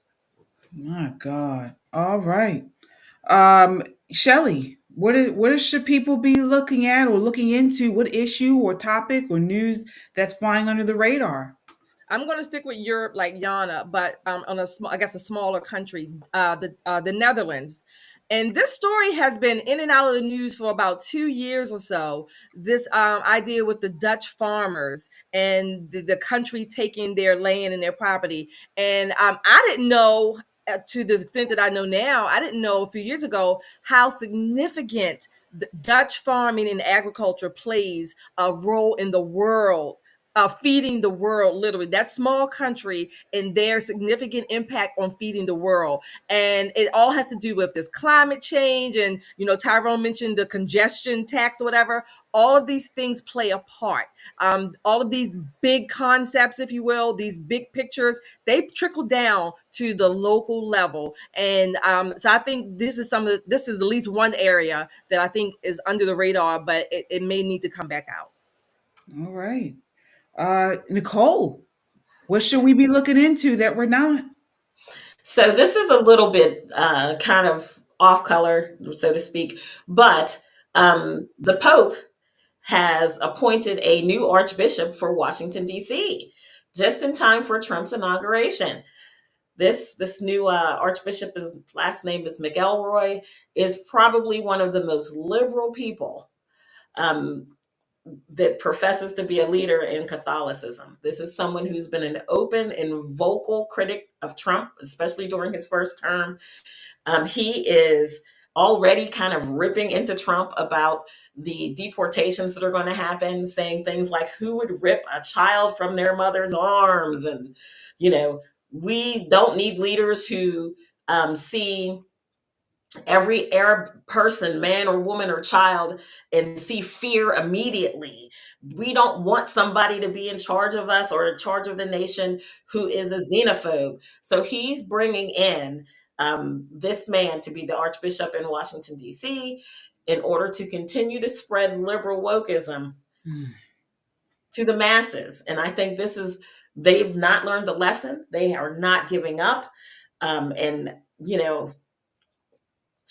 My God. All right. Shelly, should people be looking at or looking into? What issue or topic or news that's flying under the radar? I'm going to stick with Europe like Yana, but on a small, I guess, a smaller country, the Netherlands. And this story has been in and out of the news for about 2 years or so. This idea with the Dutch farmers and the country taking their land and their property. And I didn't know to the extent that I know now, I didn't know a few years ago how significant the Dutch farming and agriculture plays a role in the world, feeding the world, literally. That small country and their significant impact on feeding the world. And it all has to do with this climate change. And, Tyrone mentioned the congestion tax or whatever. All of these things play a part. All of these big concepts, if you will, these big pictures, they trickle down to the local level. And so I think this is at least one area that I think is under the radar, but it may need to come back out. All right. Nicole, what should we be looking into that we're not? So this is a little bit kind of off color, so to speak, but the Pope has appointed a new archbishop for Washington, D.C., just in time for Trump's inauguration. This new archbishop, his last name is McElroy, is probably one of the most liberal people that professes to be a leader in Catholicism. This is someone who's been an open and vocal critic of Trump, especially during his first term. He is already kind of ripping into Trump about the deportations that are going to happen, saying things like, who would rip a child from their mother's arms? And, we don't need leaders who see every Arab person, man or woman or child, and see fear immediately. We don't want somebody to be in charge of us or in charge of the nation who is a xenophobe. So he's bringing in this man to be the Archbishop in Washington, D.C., in order to continue to spread liberal wokeism to the masses. And I think they've not learned the lesson. They are not giving up.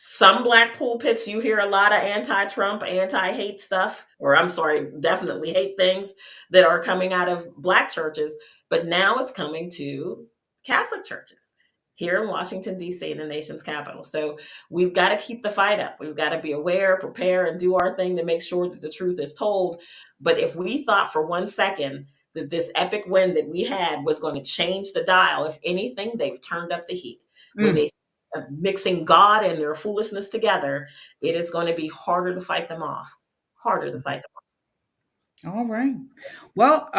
Some Black pulpits, you hear a lot of anti-Trump, anti-hate stuff, or I'm sorry, definitely hate things that are coming out of Black churches. But now it's coming to Catholic churches here in Washington, D.C., in the nation's capital. So we've got to keep the fight up. We've got to be aware, prepare, and do our thing to make sure that the truth is told. But if we thought for 1 second that this epic win that we had was going to change the dial, if anything, they've turned up the heat. When they mixing God and their foolishness together, it is going to be harder to fight them off. All right. Well,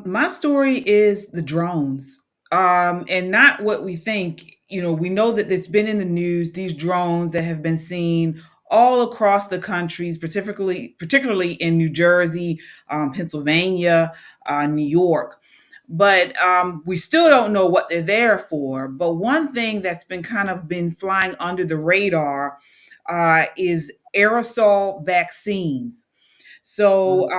my story is the drones, and not what we think. We know that it's been in the news, these drones that have been seen all across the countries, particularly in New Jersey, Pennsylvania, New York. But we still don't know what they're there for. But one thing that's been flying under the radar is aerosol vaccines. So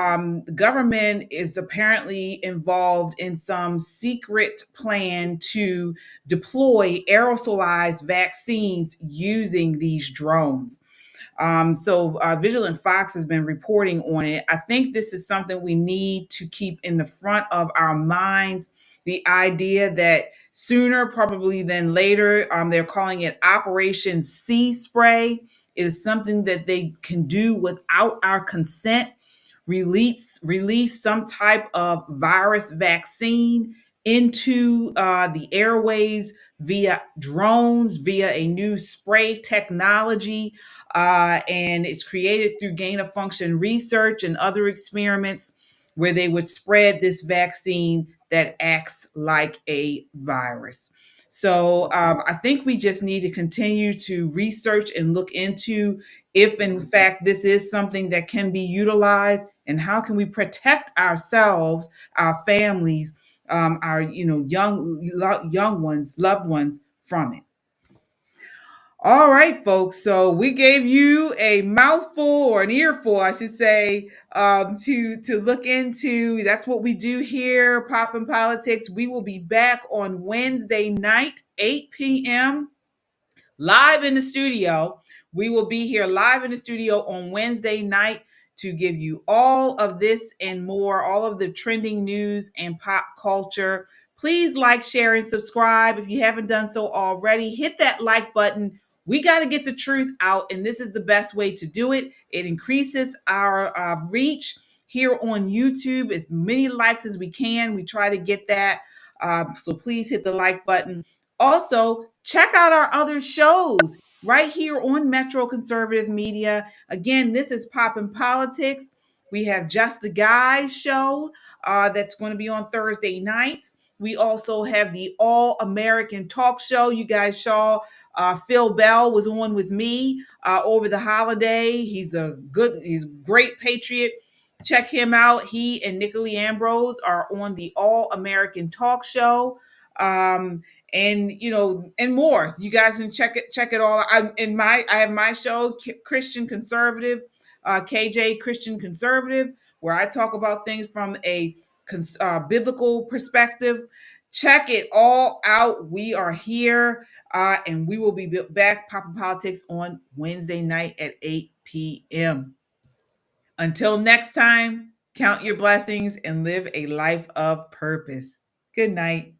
the government is apparently involved in some secret plan to deploy aerosolized vaccines using these drones. So Vigilant Fox has been reporting on it. I think this is something we need to keep in the front of our minds. The idea that sooner probably than later, they're calling it Operation Sea Spray. It is something that they can do without our consent. Release some type of virus vaccine into the airwaves via drones, via a new spray technology. And it's created through gain of function research and other experiments where they would spread this vaccine that acts like a virus. So I think we just need to continue to research and look into if in fact this is something that can be utilized, and how can we protect ourselves, our families, our young ones, loved ones from it. All right, folks. So we gave you a mouthful, or an earful, I should say, to look into. That's what we do here, Poppin' Politics. We will be back on Wednesday night, 8 p.m. live in the studio. We will be here live in the studio on Wednesday night to give you all of this and more, all of the trending news and pop culture. Please like, share, and subscribe. If you haven't done so already, hit that like button. We got to get the truth out, and this is the best way to do it. It increases our reach here on YouTube. As many likes as we can, we try to get that. So please hit the like button. Also, check out our other shows right here on Metro Conservative Media. Again, this is Poppin' Politics. We have Just the Guys show that's going to be on Thursday nights. We also have the All American Talk Show. You guys saw Phil Bell was on with me over the holiday. He's a great patriot. Check him out. He and Nicolay Ambrose are on the All American Talk Show. And and more. You guys can check it all. I have my show, Christian Conservative, KJ Christian Conservative, where I talk about things from a biblical perspective. Check it all out. We are here, and we will be back Poppin' Politics on Wednesday night at 8 p.m. Until next time, count your blessings and live a life of purpose. Good night.